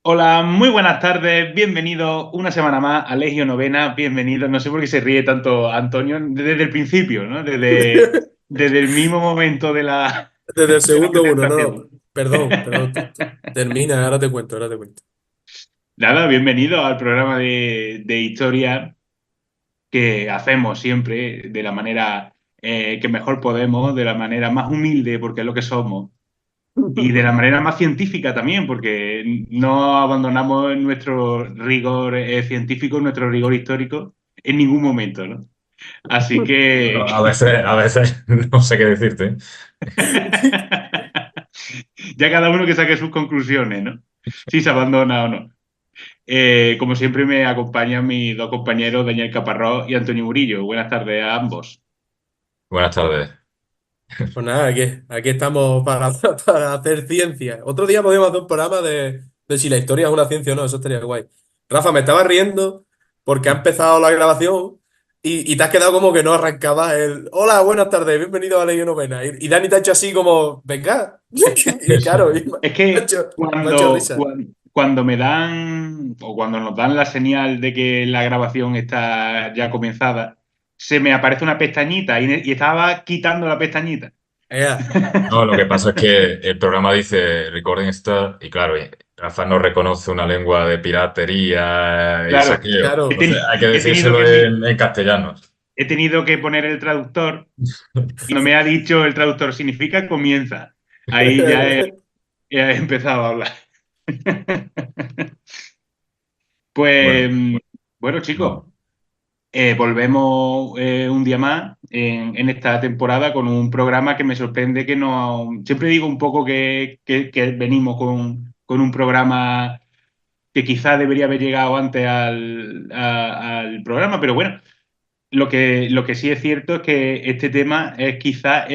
Hola, muy buenas tardes, bienvenido una semana más a Legio Novena, bienvenido, no sé por qué se ríe tanto Antonio desde el principio, ¿no? Desde el mismo momento de la, Desde el de la segundo uno, no, presentación. perdón. Termina, ahora te cuento. Nada, bienvenido al programa de historia que hacemos siempre de la manera que mejor podemos, de la manera más humilde, porque es lo que somos. Y de la manera más científica también, porque no abandonamos nuestro rigor científico, nuestro rigor histórico en ningún momento, ¿no? Así Bueno, que a veces no sé qué decirte. ya cada uno que saque sus conclusiones, ¿no? Si se abandona o no. Como siempre me acompañan mis dos compañeros, Daniel Caparrós y Antonio Murillo. Buenas tardes a ambos. Buenas tardes. Pues nada, aquí estamos para, para hacer ciencia. Otro día podríamos hacer un programa de si la historia es una ciencia o no, eso estaría guay. Rafa, me estaba riendo porque ha empezado la grabación y te has quedado como que no arrancaba el Hola, buenas tardes, bienvenido a Ley Novena. Y Dani te ha hecho así como, venga. Y claro, Es me ha que hecho, me ha hecho cuando, risa. cuando me dan o cuando nos dan la señal de que la grabación está ya comenzada, se me aparece una pestañita y estaba quitando la pestañita. Ea. No, lo que pasa es que el programa dice Recording Start y claro, Rafa no reconoce una lengua de piratería y Claro, saqueo. Claro. Entonces hay que he tenido decírselo que, en castellano. he tenido que poner el traductor y no me ha dicho el traductor significa comienza. Ahí ya he empezado a hablar. Pues Bueno, bueno, chicos. no. Volvemos un día más en esta temporada con un programa que me sorprende que no... Siempre digo un poco que venimos con un programa que quizá debería haber llegado antes al programa, pero bueno, lo que sí es cierto es que este tema es quizá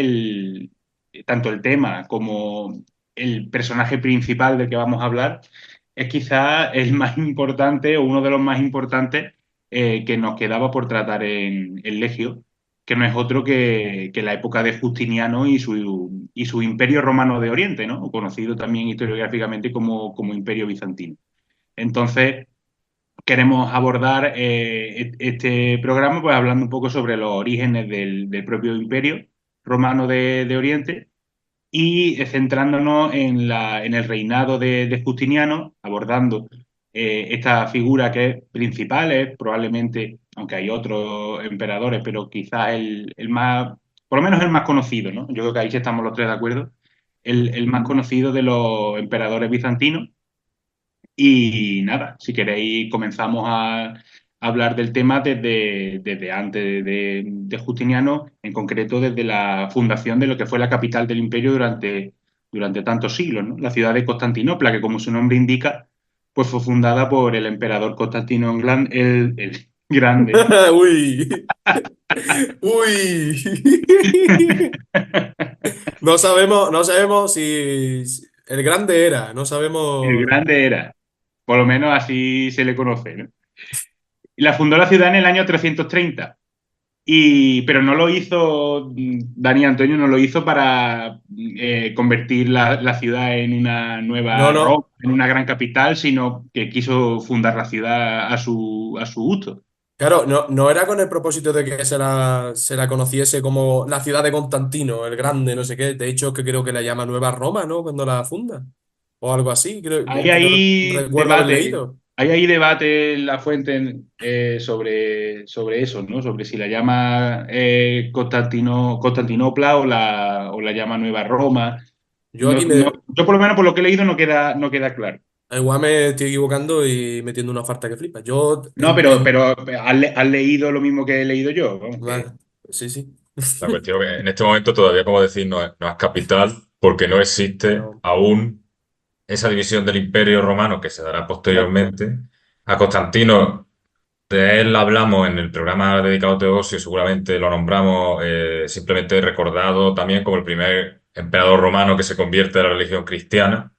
tanto el tema como el personaje principal del que vamos a hablar, es quizá el más importante o uno de los más importantes que nos quedaba por tratar en Legio, que no es otro que la época de Justiniano y su Imperio Romano de Oriente, ¿no? Conocido también historiográficamente como Imperio Bizantino. Entonces, queremos abordar este programa pues hablando un poco sobre los orígenes del propio Imperio Romano de Oriente y centrándonos en el reinado de Justiniano, abordando esta figura que es principal, es probablemente, aunque hay otros emperadores, pero quizás el más, por lo menos el más conocido, ¿no? Yo creo que ahí sí estamos los tres de acuerdo, el más conocido de los emperadores bizantinos. Y nada, si queréis comenzamos a hablar del tema desde antes de Justiniano, en concreto desde la fundación de lo que fue la capital del imperio durante tantos siglos, ¿no? La ciudad de Constantinopla, que como su nombre indica, pues fue fundada por el emperador Constantino el Grande. Uy. Uy. No sabemos si el grande era, no El sabemos. Grande era, por lo menos así se le conoce, ¿no? Y la fundó la ciudad en el año 330. Pero no lo hizo, Dani Antonio no lo hizo para convertir la ciudad en una No, nueva Roma, no. en una gran capital, sino que quiso fundar la ciudad a su gusto. Claro, no era con el propósito de que se la conociese como la ciudad de Constantino, el grande, no sé qué. De hecho, que creo que la llama Nueva Roma, ¿no? Cuando la funda. O algo así, creo Hay que ahí recuerdo haber debate, leído. hay ahí debate en la fuente sobre eso, ¿no? Sobre si la llama Constantinopla o la llama Nueva Roma. Yo No, aquí yo por lo menos por lo que he leído no queda claro. igual me estoy equivocando y metiendo una falta que flipa. Yo No, pero has leído lo mismo que he leído yo. Vamos, vale, sí, sí. La cuestión es que en este momento todavía, como decir, no es capital porque no existe No. aún esa división del Imperio Romano que se dará claro. posteriormente. A Constantino, de él hablamos en el programa dedicado a Teodosio, seguramente lo nombramos simplemente recordado también como el primer emperador romano que se convierte a la religión cristiana,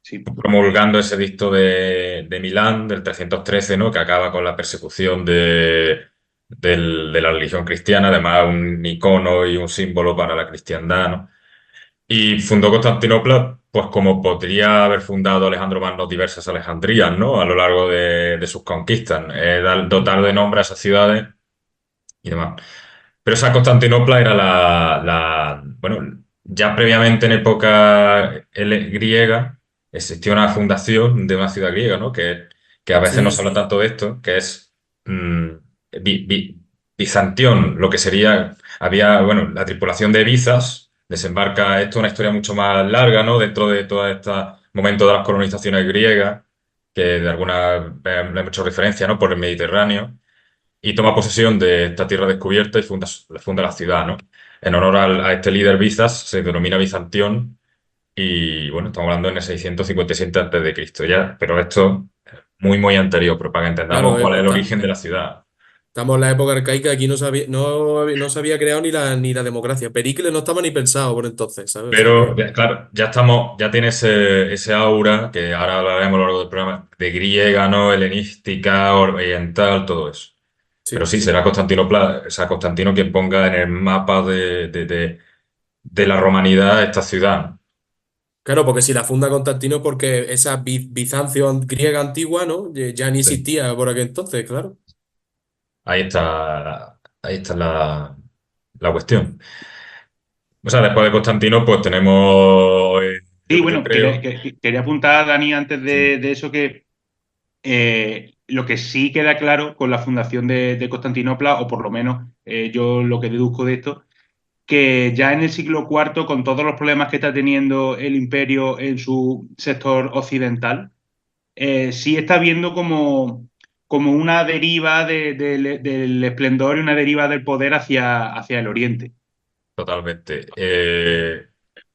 Sí. promulgando ese edicto de Milán del 313, ¿no? Que acaba con la persecución de la religión cristiana, además un icono y un símbolo para la cristiandad, ¿no? Y fundó Constantinopla, pues como podría haber fundado Alejandro Magno diversas Alejandrías, ¿no? A lo largo de sus conquistas, dotar de nombre a esas ciudades y demás. Pero esa Constantinopla era bueno, ya previamente en época griega existió una fundación de una ciudad griega, ¿no? Que a veces no Sí, se habla tanto de esto, que es mm, Bi- Bi- Bizanción, lo que sería, había, bueno, la tripulación de Bizas desembarca, esto es una historia mucho más larga, ¿no? Dentro de todo este momento de las colonizaciones griegas, que de alguna le hemos hecho referencia, ¿no? Por el Mediterráneo y toma posesión de esta tierra descubierta y funda la ciudad, ¿no? En honor a este líder Bizas se denomina Bizantión y bueno, estamos hablando en el 657 a.C. ya, pero esto muy, muy anterior, pero para que entendamos claro, cuál es el origen de la ciudad. estamos en la época arcaica, aquí no se había creado ni la democracia. Pericles no estaba ni pensado por entonces, ¿sabes? O sea Pero, que, claro, ya estamos, ya tiene ese aura, que ahora hablaremos a lo largo del programa, de griega, ¿no? Helenística, oriental, todo eso. Pero sí. sí, será Constantinopla, o sea, Constantino quien ponga en el mapa de la romanidad esta ciudad. Claro, porque si la funda Constantino, porque esa Bizancio griega antigua, ¿no? Ya ni Sí. existía por aquel entonces, claro. Ahí está la cuestión. O sea, después de Constantino, pues tenemos, Sí, yo bueno, creo, quería apuntar, Dani, antes sí, de eso, que lo que sí queda claro con la fundación de Constantinopla, o por lo menos yo lo que deduzco de esto, que ya en el siglo IV, con todos los problemas que está teniendo el imperio en su sector occidental, sí está viendo como una deriva del esplendor y una deriva del poder hacia el oriente. totalmente.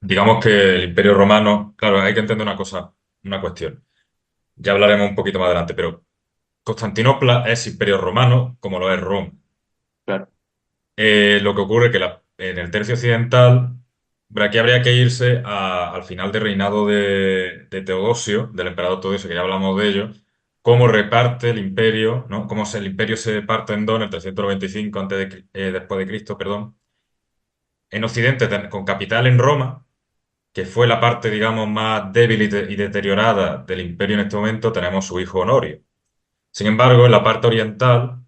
Digamos que el Imperio Romano, claro, hay que entender una cosa, una cuestión. Ya hablaremos un poquito más adelante, pero Constantinopla es Imperio Romano como lo es Roma. Claro. Lo que ocurre es que en el tercio occidental, pero aquí habría que irse al final del reinado de Teodosio, del emperador Teodosio, que ya hablamos de ello, cómo reparte el imperio, ¿no? El imperio se parte en dos en el 395 después de Cristo, perdón. En Occidente, con capital en Roma, que fue la parte, digamos, más débil y deteriorada del imperio en este momento, tenemos su hijo Honorio. Sin embargo, en la parte oriental,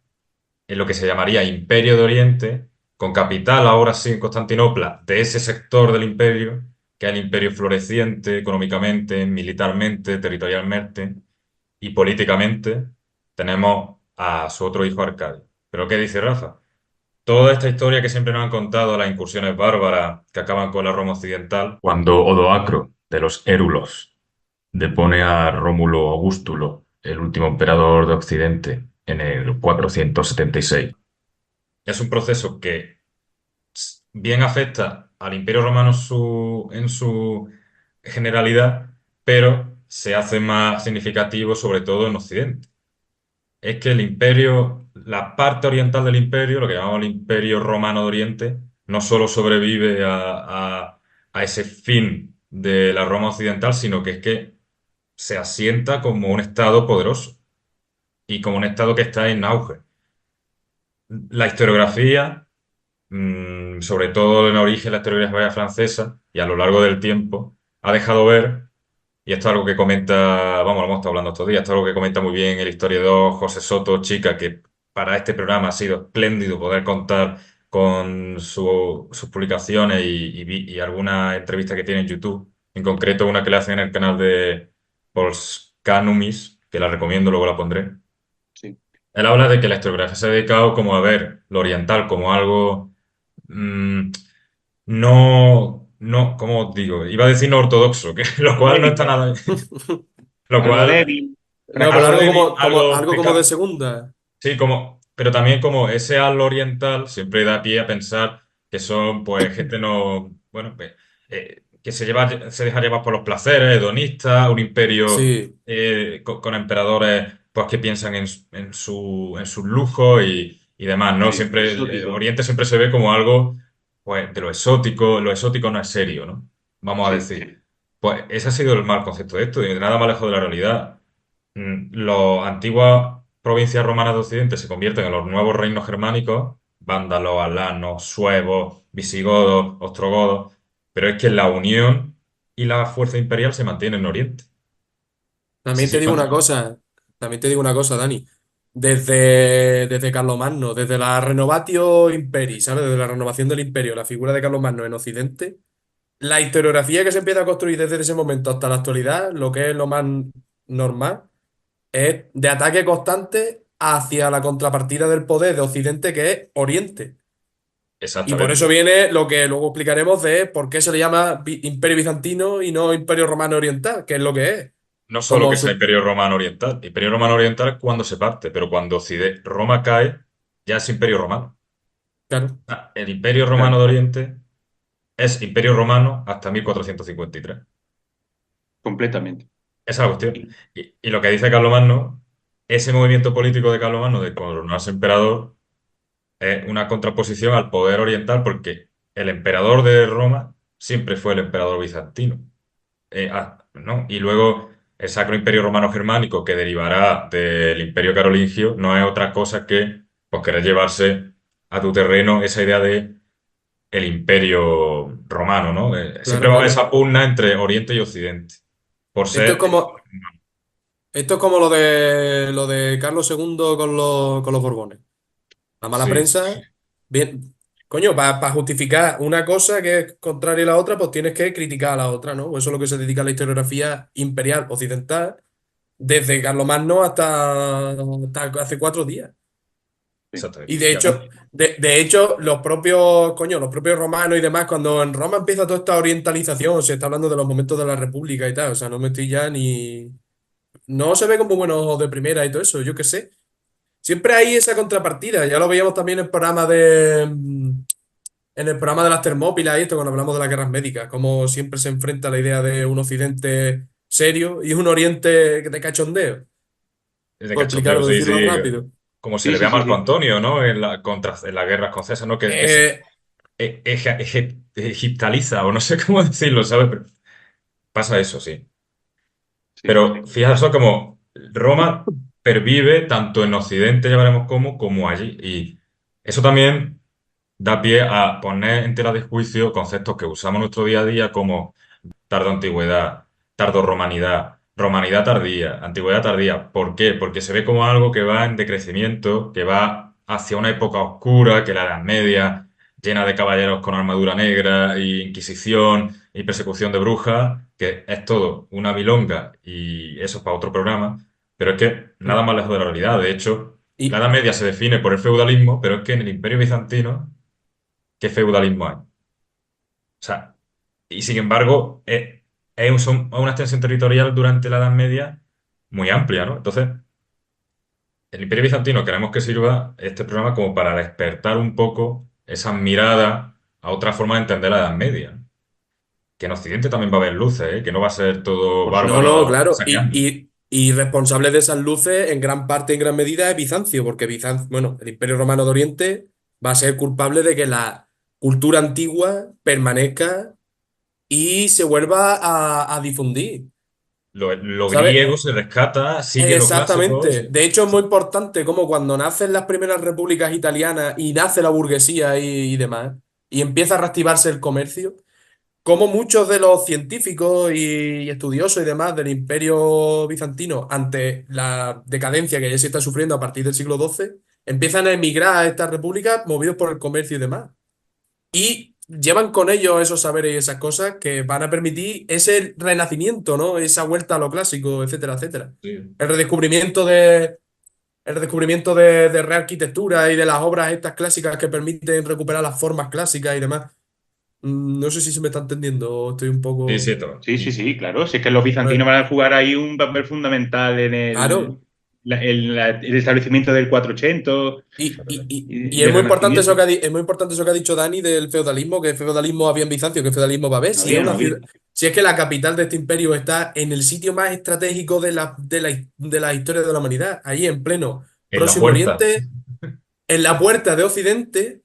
en lo que se llamaría Imperio de Oriente, con capital ahora sí en Constantinopla, de ese sector del imperio, que es el imperio floreciente económicamente, militarmente, territorialmente y políticamente, tenemos a su otro hijo Arcadio. ¿Pero qué dice Rafa? Toda esta historia que siempre nos han contado, las incursiones bárbaras que acaban con la Roma occidental, cuando Odoacro, de los Érulos, depone a Rómulo Augustulo, el último emperador de Occidente, en el 476. Es un proceso que bien afecta al Imperio Romano en su generalidad, pero se hace más significativo sobre todo en Occidente. Es que el imperio, la parte oriental del imperio, lo que llamamos el Imperio Romano de Oriente, no solo sobrevive a ese fin de la Roma occidental, sino que es que se asienta como un estado poderoso y como un estado que está en auge. La historiografía, sobre todo en origen la historiografía francesa y a lo largo del tiempo, ha dejado ver, y esto es algo que comenta, vamos, lo hemos estado hablando estos días, esto es algo que comenta muy bien el historiador José Soto Chica, que para este programa ha sido espléndido poder contar con sus publicaciones y algunas entrevistas que tiene en YouTube, en concreto una que le hacen en el canal de Polskanumis, que la recomiendo, luego la pondré. Sí. Él habla de que la historiografía se ha dedicado como a ver lo oriental como algo mm, no, ¿cómo os digo? Iba a decir no ortodoxo, que lo cual no Débil, está nada, lo algo cual débil, No, pero algo frágil. débil, algo algo como de segunda. sí, pero también como ese halo oriental siempre da pie a pensar que son, pues, gente no, bueno, pues, que se deja llevar por los placeres, hedonistas, un imperio Sí, con emperadores, pues, que piensan en sus lujos y demás, ¿no? Sí, Siempre, exótico. Oriente siempre se ve como algo, pues, de lo exótico no es serio, ¿no? Vamos a Sí, decir. Pues ese ha sido el mal concepto de esto, y nada más lejos de la realidad. Las antiguas provincias romanas de Occidente se convierten en los nuevos reinos germánicos, vándalos, alanos, suevos, visigodos, ostrogodos. pero es que la unión y la fuerza imperial se mantienen en Oriente. Sí, También te sí, digo no. una cosa, también te digo una cosa, Dani. Desde Carlomagno, desde la Renovatio Imperi, ¿sabes? Desde la renovación del imperio, la figura de Carlomagno en Occidente, la historiografía que se empieza a construir desde ese momento hasta la actualidad, lo que es lo más normal, es de ataque constante hacia la contrapartida del poder de Occidente, que es Oriente. Y por eso Exactamente. viene lo que luego explicaremos de por qué se le llama Imperio Bizantino y no Imperio Romano Oriental, que es lo que es. No solo Como que sea su... Imperio Romano Oriental, Imperio Romano Oriental es cuando se parte, pero cuando Roma cae, ya es Imperio Romano. Claro. El Imperio Romano Claro, de Oriente es Imperio Romano hasta 1453. completamente. Esa es la cuestión. Y- Y lo que dice Carlomagno, ese movimiento político de Carlomagno de coronarse emperador es una contraposición al poder oriental porque el emperador de Roma siempre fue el emperador bizantino. ¿No? Y luego el Sacro Imperio Romano Germánico, que derivará del Imperio Carolingio, no es otra cosa que pues, querer llevarse a tu terreno esa idea de el Imperio Romano, ¿no? Siempre Claro, va a haber claro. esa pugna entre Oriente y Occidente, por Esto es ser... como, esto es como lo de Carlos II con los Borbones. La mala Sí, prensa, bien, coño, para justificar una cosa que es contraria a la otra, pues tienes que criticar a la otra, ¿no? Pues eso es lo que se dedica a la historiografía imperial occidental, desde Carlomagno hasta hace 4 días. sí. Y exactamente. de hecho, de hecho, los propios romanos y demás, cuando en Roma empieza toda esta orientalización, se está hablando de los momentos de la República y tal, o sea, no me estoy ya ni. No se ve como buenos ojos de primera y todo eso, yo qué sé. Siempre hay esa contrapartida, ya lo veíamos también en el programa de las Termópilas y esto, cuando hablamos de las guerras médicas, como siempre se enfrenta la idea de un occidente serio y un oriente de cachondeo, Es de por cachondeo, explicarlo, sí, decirlo sí. rápido. Como se Sí, le ve sí, a sí, Marco sí. Antonio, ¿no? En las guerras con César, ¿no? Que se Eh, egiptaliza, o no sé cómo decirlo, ¿sabes? Pero pasa eso, sí. Sí. Pero fijaos eso como Roma pervive tanto en Occidente, ya veremos cómo, como allí. Y eso también da pie a poner en tela de juicio conceptos que usamos en nuestro día a día como tardoantigüedad, tardorromanidad, romanidad tardía, antigüedad tardía. ¿Por qué? Porque se ve como algo que va en decrecimiento, que va hacia una época oscura, que la Edad Media, llena de caballeros con armadura negra, y inquisición y persecución de brujas, que es todo una milonga y eso es para otro programa, pero es que nada más lejos de la realidad. De hecho, la y, Edad Media se define por el feudalismo, pero es que en el Imperio Bizantino, ¿qué feudalismo hay? O sea, y sin embargo, una extensión territorial durante la Edad Media muy amplia, ¿no? Entonces, el Imperio Bizantino queremos que sirva este programa como para despertar un poco esa mirada a otra forma de entender la Edad Media. Que en Occidente también va a haber luces, ¿eh? Que no va a ser todo Por no, no, bárbaro claro. Y, saqueando. y, y responsable de esas luces, en gran parte, en gran medida, es Bizancio, porque Bizancio, bueno, el Imperio Romano de Oriente va a ser culpable de que la cultura antigua permanezca y se vuelva a difundir. Lo ¿Sabes? griego se rescata, sigue lo clásico. Exactamente. De hecho, es muy importante como cuando nacen las primeras repúblicas italianas y nace la burguesía y demás, y empieza a reactivarse el comercio, como muchos de los científicos y estudiosos y demás del Imperio Bizantino, ante la decadencia que ya se está sufriendo a partir del siglo XII, empiezan a emigrar a estas repúblicas movidos por el comercio y demás. Y llevan con ellos esos saberes y esas cosas que van a permitir ese renacimiento, ¿no? Esa vuelta a lo clásico, etcétera, etcétera. Sí. El redescubrimiento de rearquitectura y de las obras estas clásicas que permiten recuperar las formas clásicas y demás. No sé si se me está entendiendo o estoy un Sí, poco. sí, todo. Sí, sí, sí, claro. Si es que los bizantinos Bueno, van a jugar ahí un papel fundamental en claro. el establecimiento del 480 Y, y, y, y y es del muy importante eso Renacimiento. que es muy importante eso que ha dicho Dani del feudalismo, que feudalismo había en Bizancio, que feudalismo va a haber. No Si es había, no una había. ciudad, si es que la capital de este imperio está en el sitio más estratégico de la historia de la humanidad, ahí en pleno En la Próximo puerta. Oriente, en la puerta de Occidente,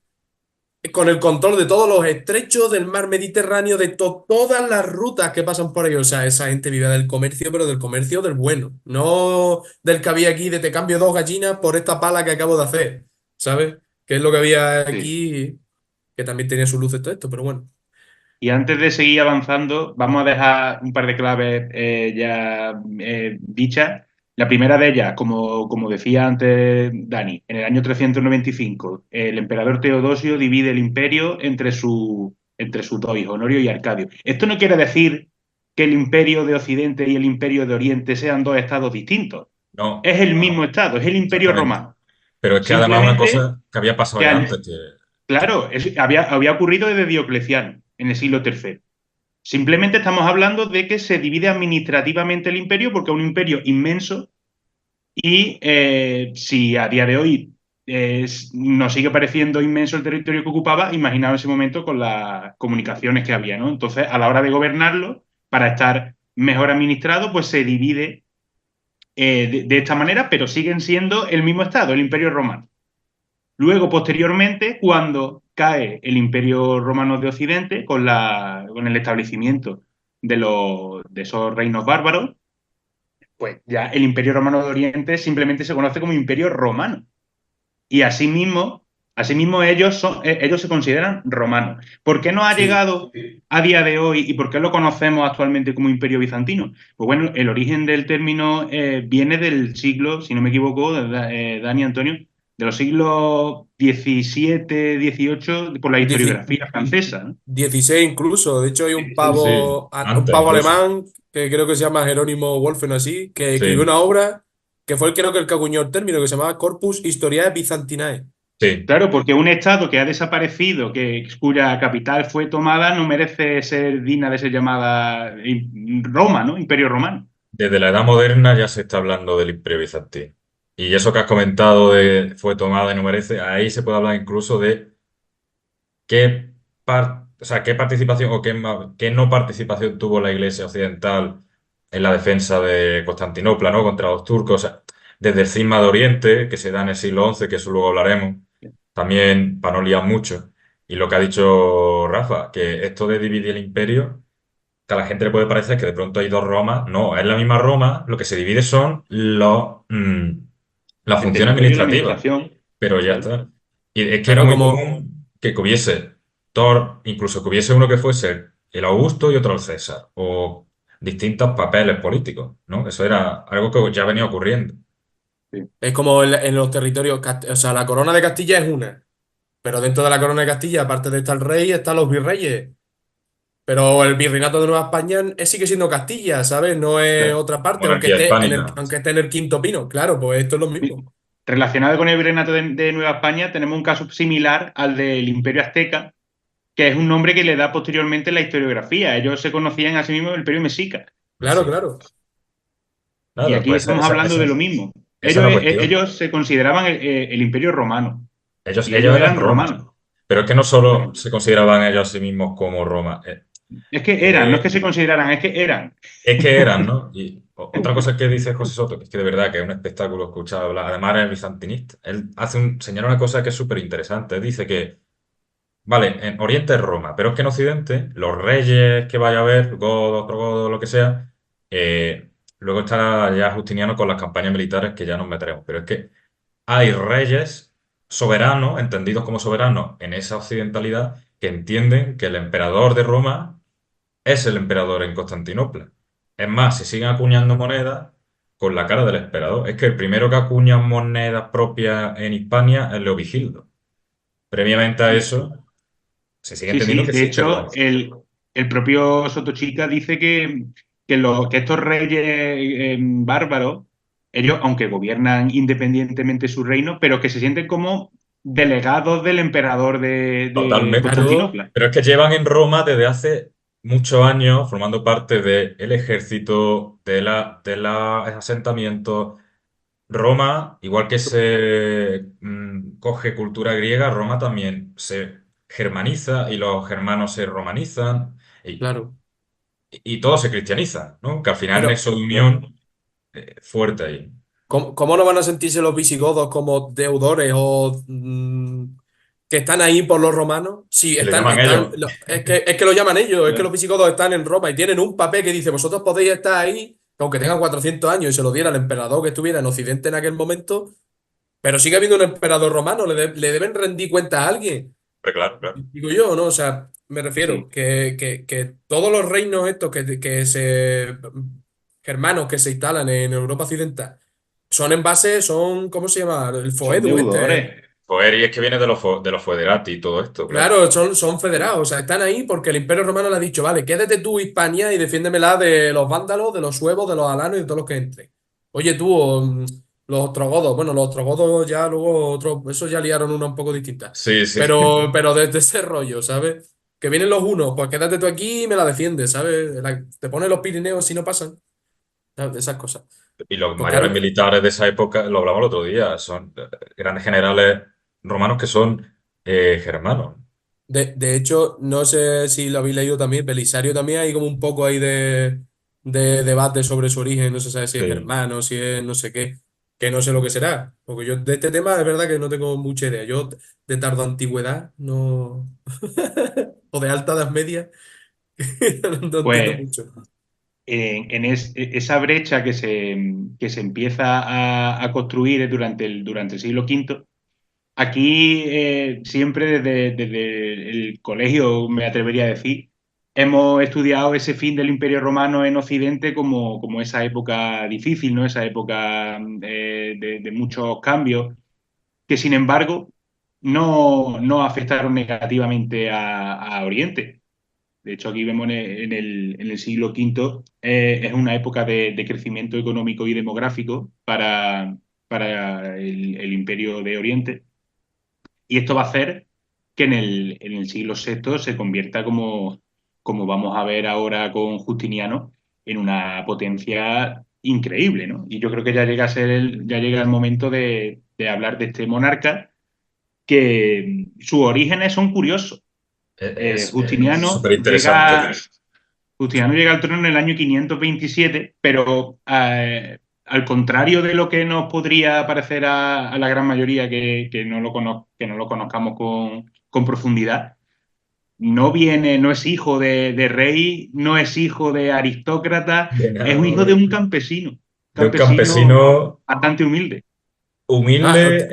con el control de todos los estrechos del mar Mediterráneo, de todas las rutas que pasan por ahí. O sea, esa gente vive del comercio, pero del comercio del bueno, no del que había aquí de te cambio 2 gallinas por esta pala que acabo de hacer, ¿sabes? Que es lo que había Sí. aquí, que también tenía sus luces todo esto, pero bueno. Y antes de seguir avanzando, vamos a dejar un par de claves ya dichas. La primera de ellas, como decía antes Dani, en el año 395, el emperador Teodosio divide el imperio entre sus dos hijos, Honorio y Arcadio. Esto no quiere decir que el imperio de Occidente y el imperio de Oriente sean dos estados distintos. No, Es el no, mismo no, estado, es el imperio exactamente. romano. Pero es que además una Simplemente cosa que había pasado que ya antes, que claro, había ocurrido desde Diocleciano, en el siglo III. Simplemente estamos hablando de que se divide administrativamente el imperio porque es un imperio inmenso y si a día de hoy nos sigue pareciendo inmenso el territorio que ocupaba, imaginaos ese momento con las comunicaciones que había, ¿no? Entonces, a la hora de gobernarlo, para estar mejor administrado, pues se divide de esta manera, pero siguen siendo el mismo Estado, el Imperio Romano. Luego, posteriormente, cuando cae el Imperio Romano de Occidente con el establecimiento de esos reinos bárbaros, pues ya el Imperio Romano de Oriente simplemente se conoce como Imperio Romano. Y asimismo ellos se consideran romanos. ¿Por qué no ha Sí. llegado a día de hoy y por qué lo conocemos actualmente como Imperio Bizantino? Pues bueno, el origen del término viene del siglo, si no me equivoco, Dani Antonio, de los siglos XVII, XVIII, por la Dieci- historiografía francesa, ¿no? 16 incluso. De hecho, hay sí, un antes pavo incluso. alemán que creo que se llama Jerónimo Wolfen o así, que escribió Sí, una obra que fue creo que el que acuñó el término, que se llamaba Corpus Historiae Byzantinae. Claro, porque un Estado que ha desaparecido, cuya capital fue tomada, no merece ser digna de ser llamada Roma, ¿no? Imperio Romano. desde la Edad Moderna ya se está hablando del Imperio Bizantino. Y eso que has comentado de fue tomada y no merece, ahí se puede hablar incluso de o sea, qué participación o qué no participación tuvo la Iglesia occidental en la defensa de Constantinopla, ¿no? Contra los turcos. O sea, desde el cisma de Oriente, que se da en el siglo XI, que eso luego hablaremos, también para no liar mucho. Y lo que ha dicho Rafa, que esto de dividir el imperio, que a la gente le puede parecer que de pronto hay dos Romas. No, es la misma Roma, lo que se divide son las El funciones territorio y la administrativas. administración, Pero ya claro. está. Y es que era Claro, muy como, común que hubiese incluso que hubiese uno que fuese el Augusto y otro el César, o distintos papeles políticos, ¿no? Eso era algo que ya venía ocurriendo. Sí. es como en los territorios, o sea, la corona de Castilla es una, pero dentro de la corona de Castilla, aparte de estar el rey, están los virreyes. Pero el virreinato de Nueva España sigue siendo Castilla, ¿sabes? No es Claro. otra parte, Monarquía hispánica. aunque esté en el Quinto Pino. Claro, pues esto es lo mismo. Relacionado con el virreinato de Nueva España, tenemos un caso similar al del Imperio Azteca, que es un nombre que le da posteriormente la historiografía. Ellos se conocían a sí mismos el Imperio Mexica. Claro, Sí. claro. Y Claro, aquí pues estamos hablando de lo mismo. esa es la cuestión. Ellos se consideraban el Imperio Romano y Ellos ellos eran eran Roma. romanos. Pero es que no solo se consideraban ellos a sí mismos como Roma. Es que eran, no es Eh, que se consideraran, es que eran. Es que eran, ¿no? Y otra cosa que dice José Soto, que es que de verdad que es un espectáculo escuchar hablar, además es bizantinista, él señala una cosa que es súper interesante, dice que, vale, en Oriente es Roma, pero es que en Occidente los reyes que vaya a haber, godos, ostrogodos, lo que sea, luego está ya Justiniano con las campañas militares que ya nos meteremos, pero es que hay reyes soberanos, entendidos como soberanos en esa occidentalidad, que entienden que el emperador de Roma es el emperador en Constantinopla. Es más, se siguen acuñando monedas con la cara del emperador. Es que el primero que acuña monedas propias en Hispania es Leovigildo. Previamente a eso, se sigue Sí, entendiendo sí. que De existe hecho, Roma. el propio Sotochica dice que estos reyes bárbaros, ellos, aunque gobiernan independientemente su reino, pero que se sienten como delegados del emperador de Totalmente. Claro, Constantinopla. Pero es que llevan en Roma desde hace muchos años formando parte del ejército, de los asentamientos. Roma, igual que se coge cultura griega, Roma también se germaniza y los germanos se romanizan y, claro. y todo se cristianiza, ¿no? Que al final Pero, nexo de unión fuerte ahí. ¿cómo no van a sentirse los visigodos como deudores o que están ahí por los romanos? Sí, Que le llaman ellos. es que lo llaman ellos, es que los Claro. visigodos están en Roma y tienen un papel que dice, vosotros podéis estar ahí, aunque tengan 400 años y se lo diera al emperador que estuviera en Occidente en aquel momento, pero sigue habiendo un emperador romano, le deben rendir cuentas a alguien. Pero claro, claro. Digo yo, ¿no? O sea, me refiero, Sí, que todos los reinos estos germanos que se instalan en Europa Occidental son en base, son, ¿cómo se llama? El son Foedu este. deudores. Pues y es que viene de de los foederati y todo esto, claro. Claro, son federados, o sea, están ahí porque el Imperio Romano le ha dicho, vale, quédate tú, Hispania, y defiéndemela de los vándalos, de los suevos, de los alanos y de todos los que entren. Oye, tú, los ostrogodos, bueno, los ostrogodos ya luego, esos ya liaron una un poco distinta. Sí, sí. Pero desde ese rollo, ¿sabes? Que vienen los unos, pues quédate tú aquí y me la defiendes, ¿sabes? Te pones los Pirineos si no pasan, ¿sabes? Esas cosas. Y los Pues mayores claro, militares de esa época, lo hablamos el otro día, son grandes generales romanos que son germanos. de hecho, no sé si lo habéis leído también, Belisario también hay como un poco ahí de debate sobre su origen, no se sabe si es Sí. germano, si es no sé qué, que no sé lo que será, porque yo de este tema es verdad que no tengo mucha idea, yo de tardo antigüedad no, o de alta edad media, no entiendo Pues mucho. esa brecha que se empieza a construir durante el siglo V, aquí siempre desde el colegio, me atrevería a decir, hemos estudiado ese fin del Imperio Romano en Occidente como esa época difícil, ¿no? Esa época de muchos cambios, que sin embargo no afectaron negativamente a Oriente. De hecho, aquí vemos en el siglo V, es una época de crecimiento económico y demográfico para el Imperio de Oriente. Y esto va a hacer que en el siglo VI se convierta como vamos a ver ahora con Justiniano, en una potencia increíble, ¿no? Y yo creo que ya llega el momento de hablar de este monarca, que sus orígenes son curiosos. Es Justiniano súper interesante. llega al trono en el año 527, pero al contrario de lo que nos podría parecer a la gran mayoría que no lo conozcamos con profundidad, no es hijo de rey, no es hijo de aristócrata, De es un hijo nada. de un De un campesino campesino bastante humilde. Ah, no, humilde,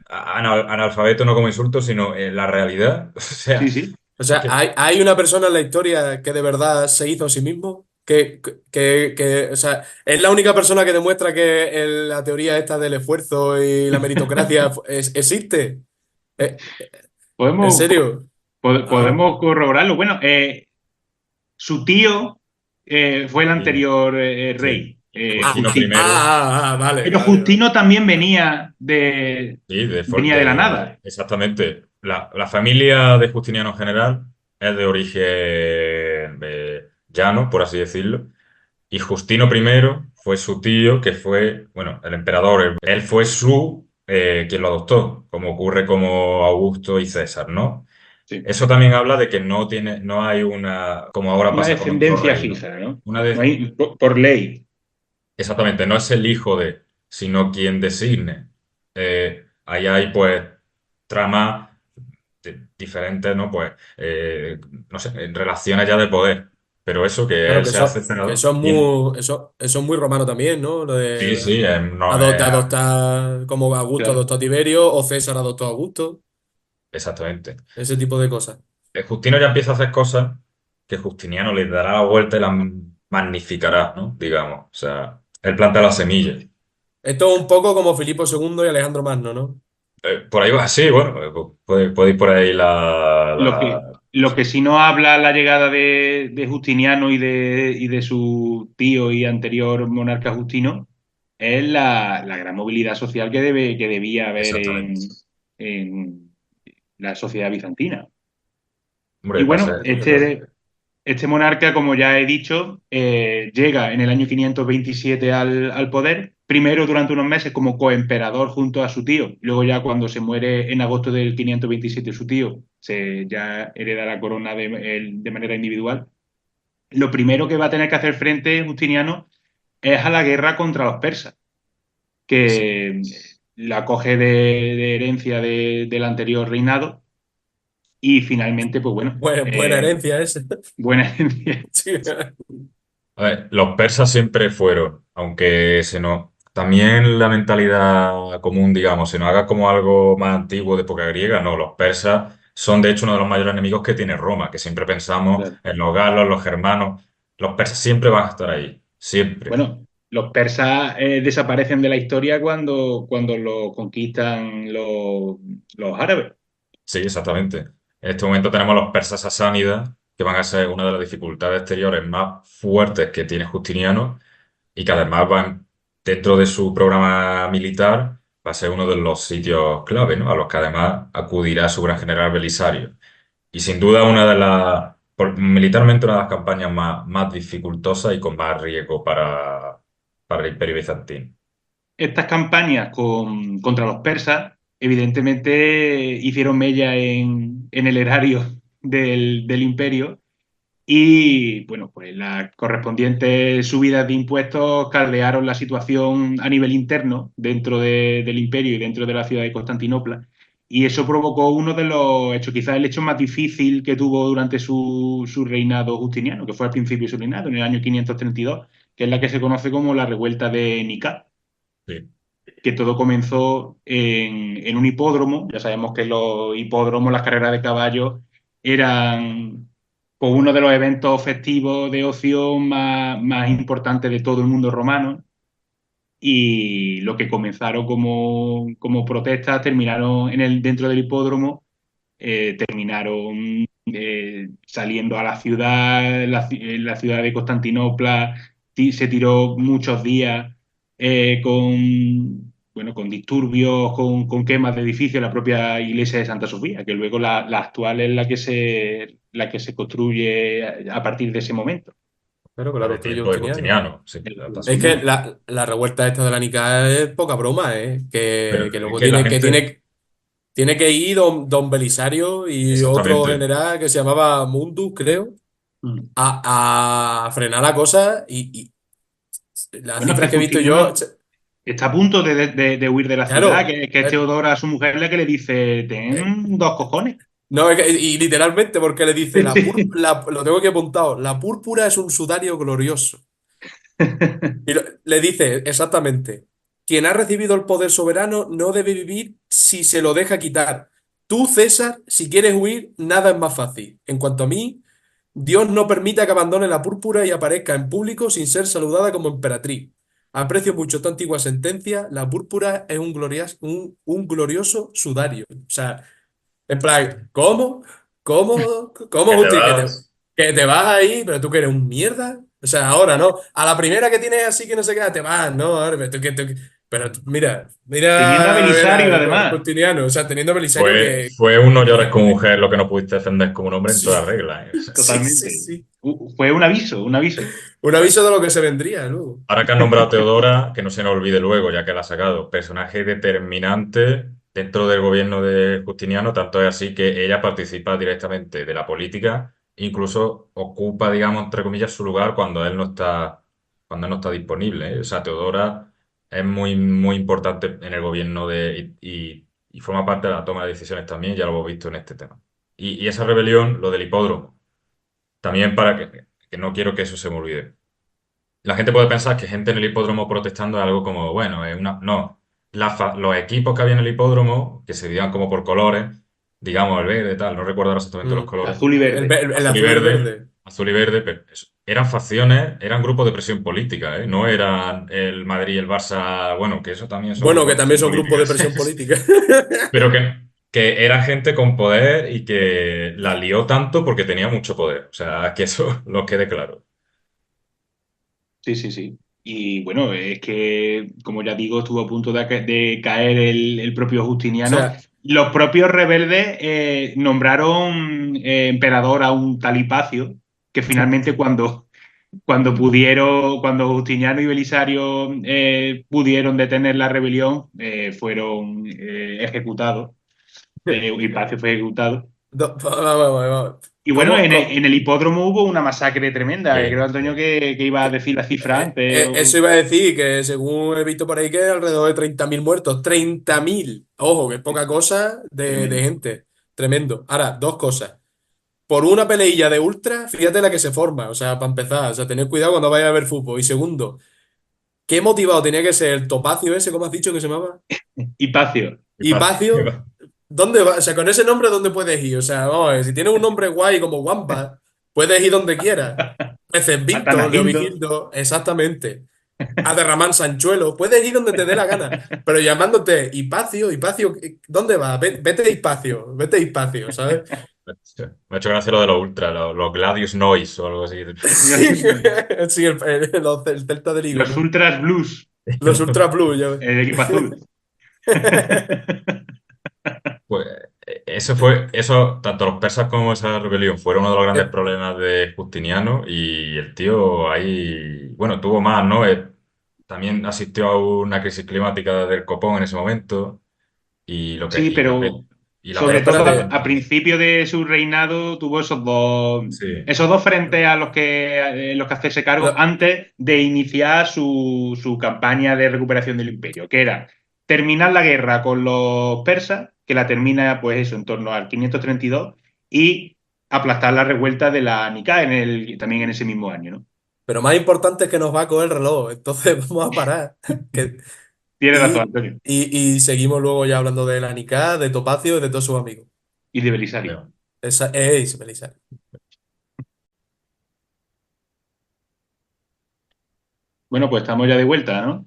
analfabeto no como insulto, sino en la realidad. O Sí, sea, sí. o es sea, que hay una persona en la historia que de verdad se hizo a sí mismo, o sea, es la única persona que demuestra que la teoría esta del esfuerzo y la meritocracia existe. Eh, ¿En Podemos, serio? Ah, podemos corroborarlo. Bueno, su tío fue el Justino, anterior sí. rey, Justino Justino. primero, vale, Pero vale, vale. Justino también sí, venía de la nada. exactamente. La familia de Justiniano en general es de origen llano, por así decirlo. Y Justino primero fue su tío, que fue, bueno, el emperador. Él fue quien lo adoptó, como ocurre como Augusto y César, ¿no? Sí. Eso también habla de que no hay una, como ahora Una pasa con otros descendencia reinos. fija, ¿no? Una No vez, hay, por ley. exactamente, no es el hijo de, sino quien designe. Ahí hay pues tramas diferentes, ¿no? Pues, no sé, en relaciones ya de poder. Pero eso, que Claro él se hace que senador. eso es muy, eso es muy romano también, ¿no? Lo Sí, de sí, adoptar como Augusto Claro. adoptó a Tiberio o César adoptó a Augusto, exactamente. ese tipo de cosas. Justino ya empieza a hacer cosas que Justiniano le dará la vuelta y las magnificará, ¿no? Digamos. O sea, él planta la semilla. Esto es un poco como Filipo II y Alejandro Magno, ¿no? Por ahí va, sí, bueno, puede ir por ahí Lo que, lo que sí no habla la llegada de Justiniano y de su tío y anterior monarca Justino es la gran movilidad social que debía haber Exactamente. en la sociedad bizantina. Y Hombre, bueno, pasa, este monarca, como ya he dicho, llega en el año 527 al poder, primero durante unos meses como coemperador junto a su tío, luego ya cuando se muere en agosto del 527 su tío, se ya hereda la corona de manera individual. Lo primero que va a tener que hacer frente Justiniano es a la guerra contra los persas, que la coge de herencia del anterior reinado y finalmente, pues bueno, Buena herencia esa. buena herencia. Sí. a ver, los persas siempre fueron, aunque se nos... También la mentalidad común, digamos, se nos haga como algo más antiguo de época griega, no, los persas son de hecho uno de los mayores enemigos que tiene Roma, que siempre pensamos Claro. en los galos, los germanos, los persas siempre van a estar ahí, siempre. Bueno, los persas desaparecen de la historia cuando lo conquistan los árabes. Sí, exactamente. En este momento tenemos los persas sasánidas, que van a ser una de las dificultades exteriores más fuertes que tiene Justiniano y que además van, dentro de su programa militar, va a ser uno de los sitios clave, ¿no? A los que además acudirá su gran general Belisario. Y sin duda una de las, militarmente una de las campañas más dificultosas y con más riesgo para el Imperio Bizantino. Estas campañas contra los persas, evidentemente, hicieron mella en el erario del imperio y, bueno, pues las correspondientes subidas de impuestos caldearon la situación a nivel interno dentro del imperio y dentro de la ciudad de Constantinopla. Y eso provocó uno de los hechos, quizás el hecho más difícil que tuvo durante su reinado justiniano, que fue al principio de su reinado, en el año 532, que es la que se conoce como la revuelta de Nicá, Sí. que todo comenzó en un hipódromo. Ya sabemos que los hipódromos, las carreras de caballos, eran pues, uno de los eventos festivos de ocio más importantes de todo el mundo romano. Y lo que comenzaron como protestas terminaron dentro del hipódromo, terminaron saliendo a la ciudad, la ciudad de Constantinopla se tiró muchos días con disturbios, con quemas de edificios en la propia iglesia de Santa Sofía, que luego la actual es la que se construye a partir de ese momento. Claro que la La de construyó tiempo de Justiniano. Justiniano, sí, El la de Es que Justiniano. la revuelta esta de la Nica es poca broma, ¿eh? Pero Que es luego que la que gente, tiene que ir don Belisario y otro exactamente, general que se llamaba Mundus, creo, Mm. a frenar la cosa y las Bueno, es que cifras que he visto yo, Justiniano está a punto de huir de la ciudad, claro, que es Teodora, a su mujer, la que le dice, eh, ten dos cojones. no, y literalmente porque le dice, lo tengo aquí apuntado, la púrpura es un sudario glorioso. Y le dice exactamente, quien ha recibido el poder soberano no debe vivir si se lo deja quitar. Tú, César, si quieres huir, nada es más fácil. En cuanto a mí, Dios no permita que abandone la púrpura y aparezca en público sin ser saludada como emperatriz. Aprecio mucho tu antigua sentencia, la púrpura es un glorioso sudario. O sea, en plan, ¿cómo? ¿Cómo, que te Justi? vas. Que te vas ahí, pero tú que eres un mierda. O sea, ahora no. A la primera que tienes así que no se queda, te vas, ¿no? Ahora, mira, Teniendo a Belisario, mira, además. Justiniano. O sea, teniendo a Belisario Fue un no llores con que- mujer lo que no pudiste defender como un hombre en Sí, toda regla, ¿eh? O sea, sí, sí, Totalmente. sí. Fue un aviso, un aviso. Un aviso de lo que se vendría luego. ahora que has nombrado a Teodora, que no se nos olvide luego, ya que la ha sacado, personaje determinante dentro del gobierno de Justiniano, tanto es así que ella participa directamente de la política, incluso ocupa, digamos, entre comillas, su lugar cuando él no está disponible, ¿eh? O sea, Teodora es muy, muy importante en el gobierno y forma parte de la toma de decisiones también, ya lo hemos visto en este tema. Y esa rebelión, lo del hipódromo, también que no quiero que eso se me olvide. La gente puede pensar que gente en el hipódromo protestando es algo como, bueno, es una... No, los equipos que había en el hipódromo, que se dividían como por colores, digamos, el verde, tal, no recuerdo ahora exactamente los Mm. colores, Azul y verde. El azul y verde, pero eran facciones, eran grupos de presión política, ¿eh? No eran el Madrid y el Barça, bueno, que eso también son Bueno, grupos que de también presión son grupos política, de presión política. pero que era gente con poder y que la lió tanto porque tenía mucho poder, o sea, que eso lo quede claro. Sí, sí, sí. Y bueno, es que, como ya digo, estuvo a punto de caer el propio O Justiniano. sea, Los propios rebeldes nombraron emperador a un tal Hipacio, que finalmente cuando Justiniano y Belisario pudieron detener la rebelión, fueron ejecutados. Hipacio fue ejecutado. vamos. Y bueno, en el hipódromo hubo una masacre tremenda. Creo, Sí, Antonio, sí. que iba a decir la cifra antes. Eso iba a decir que según he visto por ahí que hay alrededor de 30.000 muertos. 30.000. Ojo, que es poca cosa de Tremendo. gente. Tremendo. Ahora, dos cosas. Por una peleilla de ultra, fíjate la que se forma. O sea, para empezar, o sea, tener cuidado cuando vayas a ver fútbol. Y segundo, ¿qué motivado tenía que ser el Topacio ese, como has dicho que se llamaba? Hipacio. Y paz. Hipacio, ¿dónde va? O sea, con ese nombre, ¿dónde puedes ir? O sea, vamos a ver, si tienes un nombre guay como Wampa, puedes ir donde quieras. Peces Víctor, Atanagindo. Leovigildo, exactamente. A derramar Sanchuelo, puedes ir donde te dé la gana. Pero llamándote Hipacio, ¿dónde vas? Vete vete Hipacio, ¿sabes? Me ha hecho gracia lo de los ultra, los Gladius Noise o algo así. Sí, sí, el Celta de Ligo, Los ¿no? Ultras Blues, Los Ultra Blue, ya ves. el equipo azul. Pues eso, tanto los persas como esa rebelión fueron uno de los grandes problemas de Justiniano y el tío ahí, bueno, tuvo más, ¿no? También asistió a una crisis climática del copón en ese momento y lo que Sí, pero y la Pero sobre peste todo espérate, a principio de su reinado tuvo sí, esos dos frentes a los que hacerse cargo lo- antes de iniciar su campaña de recuperación del imperio, que era terminar la guerra con los persas, que la termina pues eso en torno al 532, y aplastar la revuelta de la Nicá también en ese mismo año, ¿no? pero más importante es que nos va a coger el reloj, entonces vamos a parar. Que- Tienes razón, y, Antonio. y seguimos luego ya hablando de la Nicá, de Topacio y de todos sus amigos. Y de Belisario. Esa es Melissa. Bueno, pues estamos ya de vuelta, ¿no?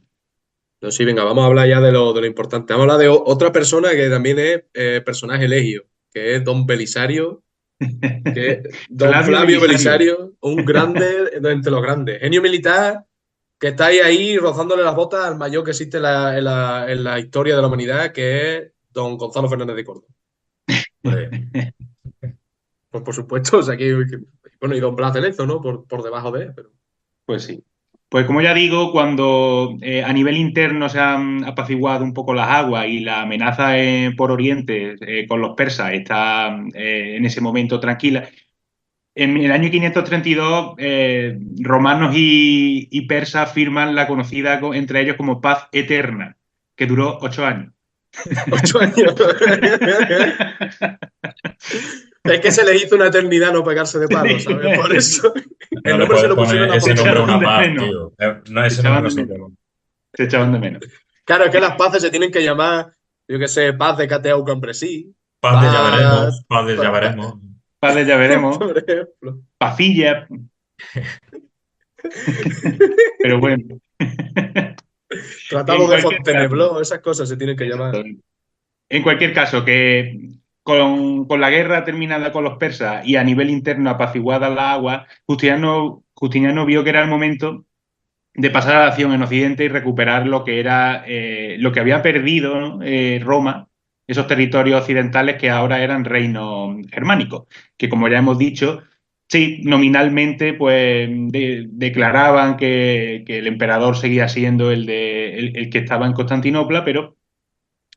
No, sí, venga, vamos a hablar ya de lo importante. Vamos a hablar de otra persona que también es personaje elegio, que es Don Belisario, que es Don Flavio Flavio Belisario. Belisario, un grande entre los grandes. Genio militar que está ahí rozándole las botas al mayor que existe en la historia de la humanidad, que es Don Gonzalo Fernández de Córdoba. hombre, Pues por supuesto, o sea, bueno, y Don Blas de Lezo, ¿no? Por debajo de él, pero... Pues sí. Pues como ya digo, cuando a nivel interno se han apaciguado un poco las aguas y la amenaza por Oriente con los persas está en ese momento tranquila, en el año 532 romanos y persas firman la conocida entre ellos como paz eterna, que duró 8 años. 8 años. Es que se les hizo una eternidad no pegarse de palos, ¿sabes? Por eso no el le nombre se puedes lo pusieron poner a Se ese nombre a propósito. echaban una de paz, menos. tío. No, Se ese nombre echaban no de se lo menos. pongo. Se echaban de menos. Claro, es que las paces se tienen que llamar, yo qué sé, paz de Cateu sí, Paz de ya paz, veremos, paz de ya veremos. Padre, ya veremos. por ejemplo. Pacilla. Pero bueno. Tratado En de cualquier caso. Fontainebleau, esas cosas se tienen que llamar. Exacto. En cualquier caso, que con la guerra terminada con los persas y a nivel interno apaciguadas las aguas, Justiniano vio que era el momento de pasar a la acción en Occidente y recuperar lo que era lo que había perdido, ¿no? Roma, esos territorios occidentales que ahora eran reinos germánicos, que como ya hemos dicho, sí, nominalmente pues declaraban que el emperador seguía siendo el que estaba en Constantinopla, pero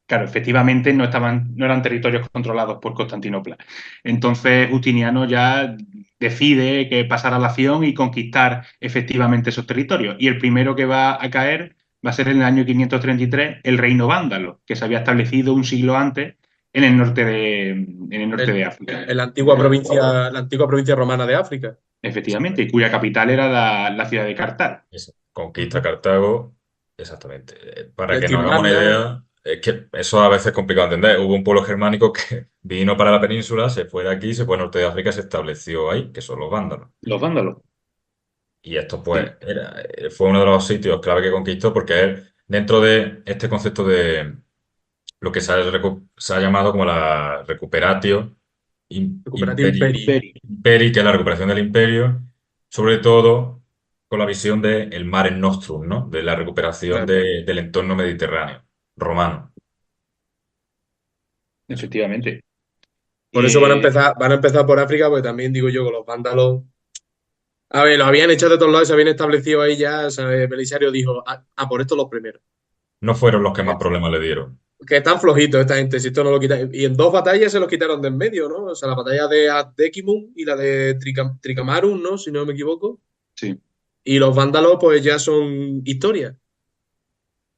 claro, efectivamente no eran territorios controlados por Constantinopla. Entonces Justiniano ya decide que pasar a la acción y conquistar efectivamente esos territorios. Y el primero que va a caer va a ser en el año 533 el reino vándalo, que se había establecido un siglo antes en el norte de África. En la antigua provincia romana de África. Efectivamente, y cuya capital era la ciudad de Cartago. Eso, conquista Ujú. Cartago, exactamente. Para De que nos hagamos una Tirrania, idea, es que eso a veces es complicado de entender. Hubo un pueblo germánico que vino para la península, se fue de aquí, se fue al norte de África, se estableció ahí, que son los vándalos. Los vándalos. Y esto, Sí. pues, fue uno de los sitios clave que conquistó porque él, dentro de este concepto de lo que se ha llamado como la recuperatio Recuperativo Imperi. imperi, que es la recuperación del imperio, sobre todo con la visión del mare nostrum, ¿no? De la recuperación Claro. del entorno mediterráneo romano. Eso. Efectivamente. Por eso van a empezar por África, porque también digo yo con los vándalos. A ver, los habían hecho de todos lados, se habían establecido ahí ya. ¿Sabes? Belisario dijo, por esto los primeros. No fueron los que más Que, problemas le dieron. que están flojitos esta gente, si esto no lo quitan. Y en dos batallas se los quitaron de en medio, ¿no? O sea, la batalla de Adecimum y la de Tricamarum, ¿no? Si no me equivoco. Sí. Y los vándalos, pues ya son historia, Con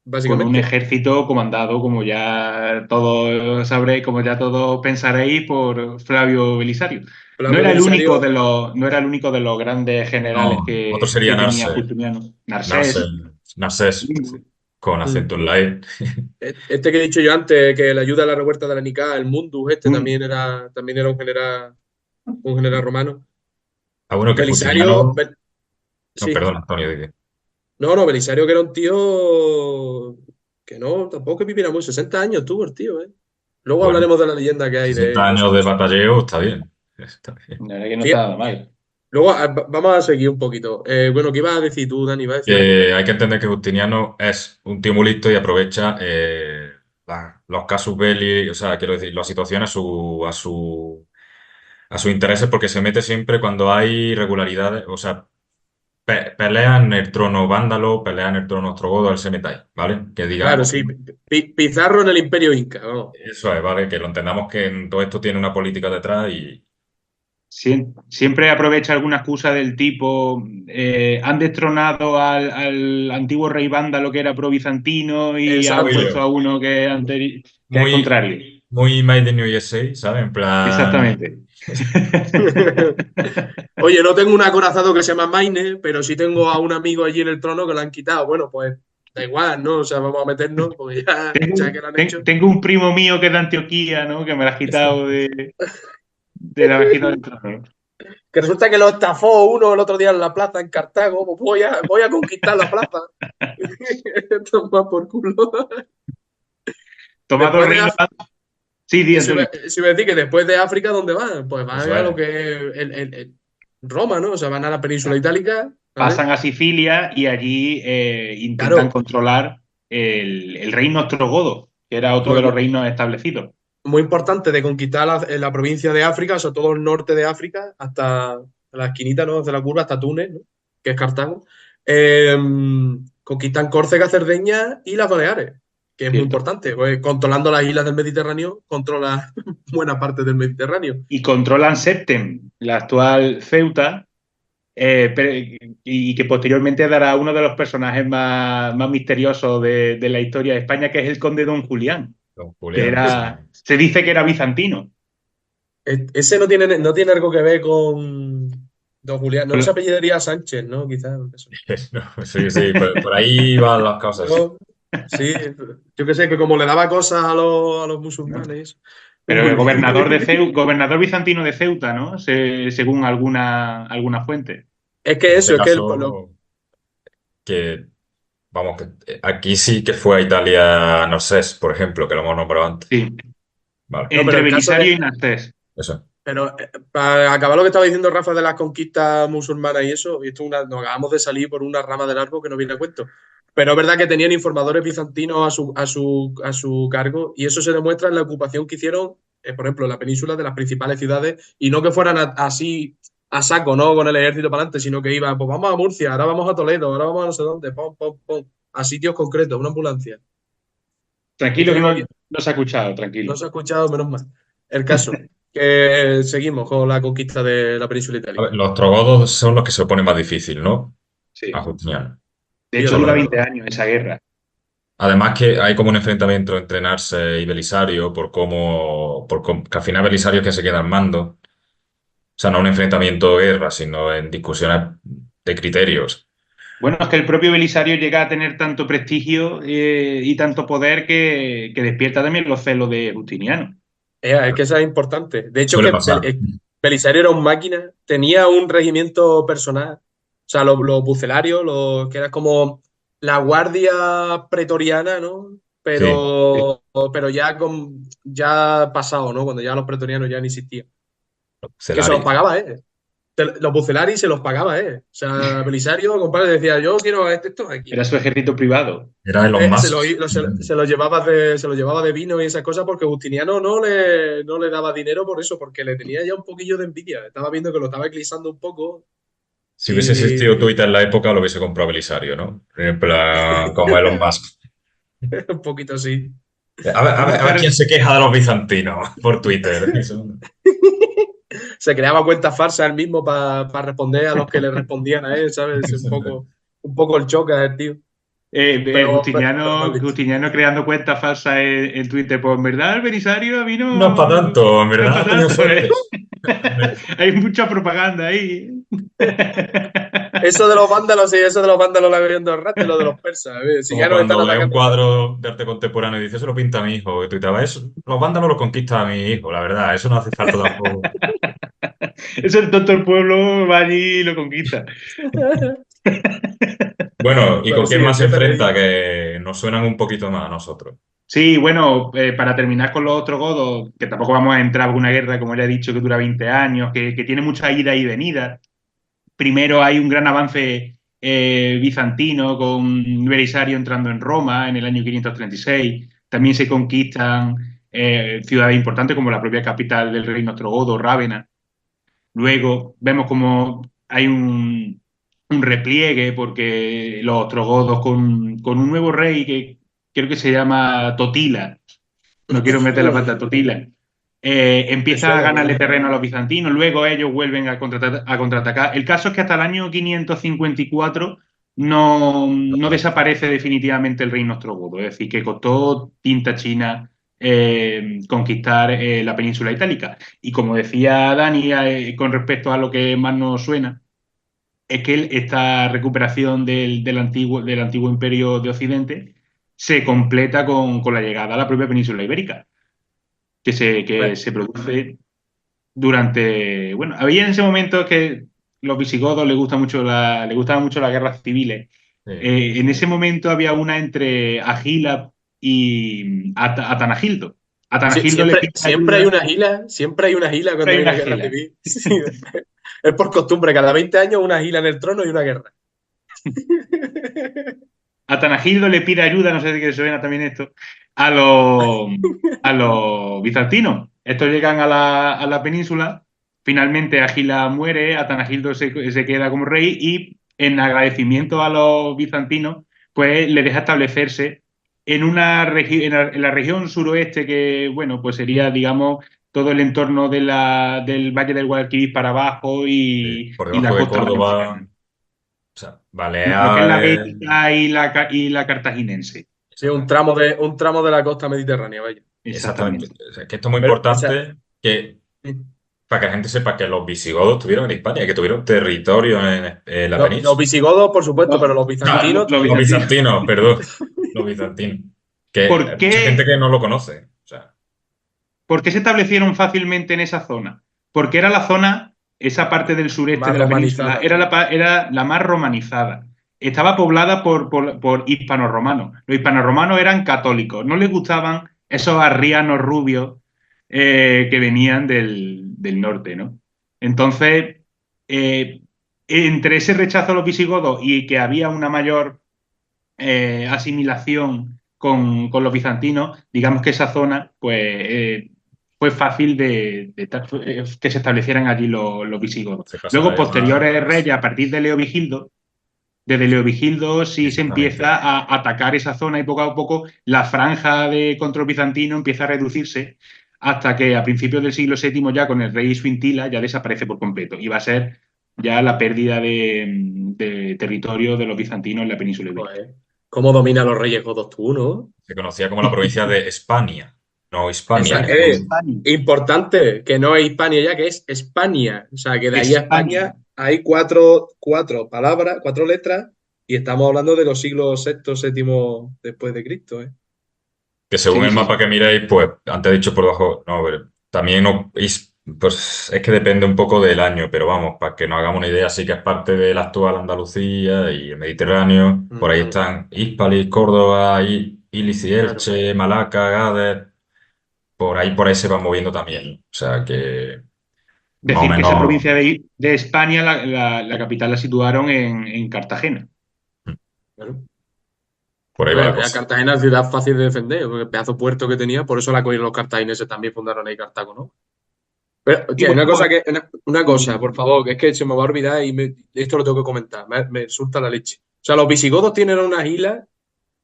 un básicamente. ejército comandado, como ya todos sabréis, como ya todos pensaréis, por Flavio Belisario. No Flavio era el único Belisario, de los, no era el único de los grandes generales No, otro que sería tenía Narses. Justiniano. Narses. Narcés. Narses. con acento en la E. Este que he dicho yo antes, que le ayuda a la revuelta de la Nicá, el Mundus, Mm. también era un general romano. Ah, bueno, que Belisario, Justiniano. No, sí. perdón, Antonio, dime. No, Belisario que era un tío que no, tampoco que viviera muy, 60 años tuvo el tío, ¿eh? Luego Bueno, hablaremos de la leyenda que hay de 60 él, años de batalleo está bien. Está bien. La verdad que no está Fíjate, nada mal. luego vamos a seguir un poquito. Bueno, ¿qué ibas a decir tú, Dani? ¿Ibas a decir algo? Que hay que entender que Justiniano es un tío muy listo y aprovecha los casus belli, o sea, quiero decir, las situaciones a sus intereses porque se mete siempre cuando hay irregularidades, o sea, pelea en el trono vándalo, pelea en el trono ostrogodo, él se mete ahí, ¿vale? Que Claro, digamos que sí. Pizarro en el Imperio Inca, vamos. eso es, ¿vale? Que lo entendamos que en todo esto tiene una política detrás y Siempre aprovecha alguna excusa del tipo, han destronado al antiguo rey vándalo que era pro-bizantino y han Exacto. puesto a uno que es muy, contrario. muy Made in USA, ¿sabes? En plan, Exactamente. Oye, no tengo un acorazado que se llama Maine, pero sí tengo a un amigo allí en el trono que lo han quitado. Bueno, pues da igual, ¿no? O sea, vamos a meternos, porque ya que lo han hecho. Tengo un primo mío que es de Antioquía, ¿no? Que me la ha quitado de la vejita del trono. Que resulta que lo estafó uno el otro día en la plaza en Cartago. Pues voy a conquistar la plaza. Toma por culo. Tomado Después de reino. África, Sí, di, eso iba Antonio. eso iba a decir que después de África, ¿dónde van? Pues van eso a es. lo que es Roma, ¿no? O sea, van a la península itálica, ¿vale? Pasan a Sicilia y allí intentan Claro, controlar el reino ostrogodo, que era otro de pues los reinos establecidos. muy importante de conquistar la provincia de África, o sea, todo el norte de África, hasta la esquinita, ¿no? De la curva, hasta Túnez, ¿no? Que es Cartago. Eh, Conquistan Córcega, Cerdeña y las Baleares, que es muy ¿Cierto? importante, pues controlando las islas del Mediterráneo, controla buena parte del Mediterráneo. Y controlan Septem, la actual Ceuta, y que posteriormente dará uno de los personajes más misteriosos de la historia de España, que es el conde Don Julián, Don que Julián, sí. se dice que era bizantino. Ese no tiene algo que ver con Don Julián, no se apellidaría Sánchez, ¿no? Quizás. No, sí, sí, por ahí van las cosas, sí. No, sí, yo qué sé, que como le daba cosas a los ¿No? musulmanes y eso. Pero el Uy. gobernador bizantino de Ceuta, ¿no? Según alguna fuente. Es que En este eso, es que caso, que vamos, que aquí sí que fue a Italia, no sé, por ejemplo, que lo hemos nombrado antes. Sí. Vale, no, pero Entre el caso Belisario es, y Narcés. eso. pero para acabar lo que estaba diciendo Rafa de las conquistas musulmanas y eso, y esto nos acabamos de salir por una rama del árbol que no viene a cuento. Pero es verdad que tenían informadores bizantinos a su cargo, y eso se demuestra en la ocupación que hicieron, por ejemplo, en la península de las principales ciudades, y no que fueran así a saco, ¿no? Con el ejército para adelante, sino que iban, pues vamos a Murcia, ahora vamos a Toledo, ahora vamos a no sé dónde, pom, pom, pom, a sitios concretos, una ambulancia. Esto Tranquilo que lleva no se ha escuchado, No tranquilo. se ha escuchado, menos mal. El caso, que seguimos con la conquista de la península A ver, itálica. los ostrogodos son los que se oponen más difícil, ¿no? A Sí. Justiniano. De Sí, hecho, Son los dura de 20 verdad. años esa guerra. Además que hay como un enfrentamiento entre Narse y Belisario que al final Belisario es que se queda al mando. O sea, no un enfrentamiento de guerra, sino en discusiones de criterios. Bueno, es que el propio Belisario llega a tener tanto prestigio y tanto poder que despierta también los celos de Justiniano. Es que eso es importante. De hecho, Suele que pasar. Belisario era un máquina, tenía un regimiento personal. O sea, los bucelarios, que era como la guardia pretoriana, ¿no? Sí. Pero ya pasado, ¿no? Cuando ya los pretorianos ya no existían. Que se los Celari. pagaba, ¿eh? Los bucelari se los pagaba, ¿eh? O sea, Belisario, compadre, decía, yo quiero esto aquí. Era su ejército privado. Era Elon Se Musk. lo, se lo llevaba de vino y esas cosas porque Justiniano no le daba dinero por eso, porque le tenía ya un poquillo de envidia. Estaba viendo que lo estaba eclipsando un poco Si hubiese y existido Twitter en la época, lo hubiese comprado Belisario, ¿no? En plan, como Elon Musk. un poquito así. Vamos a A ver hacer, quién se queja de los bizantinos por Twitter. Se creaba cuentas falsas él mismo para responder a los que le respondían a él, ¿sabes? Un poco el choque el tío. Pero mal listo. Justiniano creando cuentas falsas en Twitter. Pues en verdad, el Belisario a mí No es para tanto, en no es verdad, para ha tenido tanto, ¿eh? suerte. Hay mucha propaganda ahí. Eso de los vándalos, sí, eso de los vándalos lo hago yo en todo el rato y lo de los persas. Si Como ya nos están cuando ves un atacando. cuadro de arte contemporáneo y dices, eso lo pinta mi hijo, y tú te vas, los vándalos los conquista mi hijo, la verdad, eso no hace falta tampoco. Eso el tonto del pueblo va allí y lo conquista. Bueno, ¿y Pero con sí, quién más se eso te reí. enfrenta? Que nos suenan un poquito más a nosotros. Sí, bueno, para terminar con los otros godos, que tampoco vamos a entrar en una guerra, como ya he dicho, que dura 20 años, que tiene mucha ida y venida. Primero hay un gran avance bizantino con Belisario entrando en Roma en el año 536. También se conquistan ciudades importantes como la propia capital del reino ostrogodo, Rávena. Luego vemos como hay un repliegue porque los ostrogodos con un nuevo rey que creo que se llama Totila, no quiero meter la pata, Totila, Me empieza a suena, ganarle ¿no? terreno a los bizantinos, luego ellos vuelven a contraatacar. El caso es que hasta el año 554 no desaparece definitivamente el reino ostrogodo, es decir, que costó tinta china conquistar la península itálica. Y como decía Dani, con respecto a lo que más nos suena, es que esta recuperación del antiguo imperio de Occidente se completa con la llegada a la propia península ibérica que Bueno, se produce durante. Bueno, había en ese momento que los visigodos les gustaban mucho las guerras civiles. Sí. En ese momento había una entre Agila y Atanagildo. Atanagildo le pide ayuda, siempre hay una gila cuando hay hay una una guerra Agila. civil. Sí, es por costumbre, cada 20 años una gila en el trono y una guerra. Atanagildo le pide ayuda, no sé si suena también esto, a los, a los bizantinos. Estos llegan a la península, finalmente Agila muere, Atanagildo se queda como rey y en agradecimiento a los bizantinos, pues le deja establecerse en la región suroeste que, bueno, pues sería, digamos, todo el entorno del Valle del Guadalquivir para abajo Por y la debajo de costa Córdoba, valenciana, o sea, lo que es la Baleares, bética y la cartaginense. Sí, exactamente. un tramo de la costa mediterránea, vaya. Exactamente. Exactamente. O sea, que esto es muy Pero, o sea, importante que, para que la gente sepa que los visigodos estuvieron en Hispania, que tuvieron territorio en la los península. visigodos, por supuesto, No, pero los Ah, bizantinos los los también. bizantinos. bizantinos, perdón. Los bizantinos. Que ¿Por hay mucha gente qué, que no lo conoce. O sea, por qué se establecieron fácilmente en esa zona? Porque era la zona, esa parte del sureste Más de la península, romanizada. era la más romanizada. Estaba poblada por hispanorromanos. Los hispanorromanos eran católicos. No les gustaban esos arrianos rubios que venían del norte, ¿no? Entonces, eh, entre ese rechazo a los visigodos y que había una mayor asimilación con los bizantinos, digamos que esa zona, pues, fue fácil que se establecieran allí los visigodos. se pasa a Luego, llamar. posteriores reyes, a partir de Leovigildo, desde Leovigildo sí se Exactamente. empieza a atacar esa zona y poco a poco la franja de control bizantino empieza a reducirse hasta que a principios del siglo VII ya con el rey Suintila ya desaparece por completo y va a ser ya la pérdida de territorio de los bizantinos en la península ibérica. Joder, ¿cómo domina a los reyes godos tú, no? Se conocía como la provincia de España, no Esa, Hispania. España. importante, que no es Hispania ya, que es España. O sea, que de ahí a España. España hay cuatro palabras, cuatro letras, y estamos hablando de los siglos sexto, séptimo después de Cristo, ¿eh? Que según Sí, el sí, mapa sí. que miráis, pues antes he dicho por debajo, no, pero también pues es que depende un poco del año, pero vamos, para que nos hagamos una idea, sí que es parte de la actual Andalucía y el Mediterráneo. Por ahí Ujú, están Hispalis, Córdoba, Ilis y claro. Elche, Malaca, Gades, por ahí se va moviendo también. O sea que más o Decir que esa menos provincia de España, la capital la situaron en Cartagena. Claro. por ahí va la Bueno, ya cosa. Cartagena es ciudad fácil de defender, porque el pedazo de puerto que tenía, por eso la cogieron los cartagineses también fundaron ahí Cartago, ¿no? Pero, Y hostia, bueno, pues, una cosa, por favor, que es que se me va a olvidar y esto lo tengo que comentar, me surta la leche. O sea, los visigodos tienen unas islas,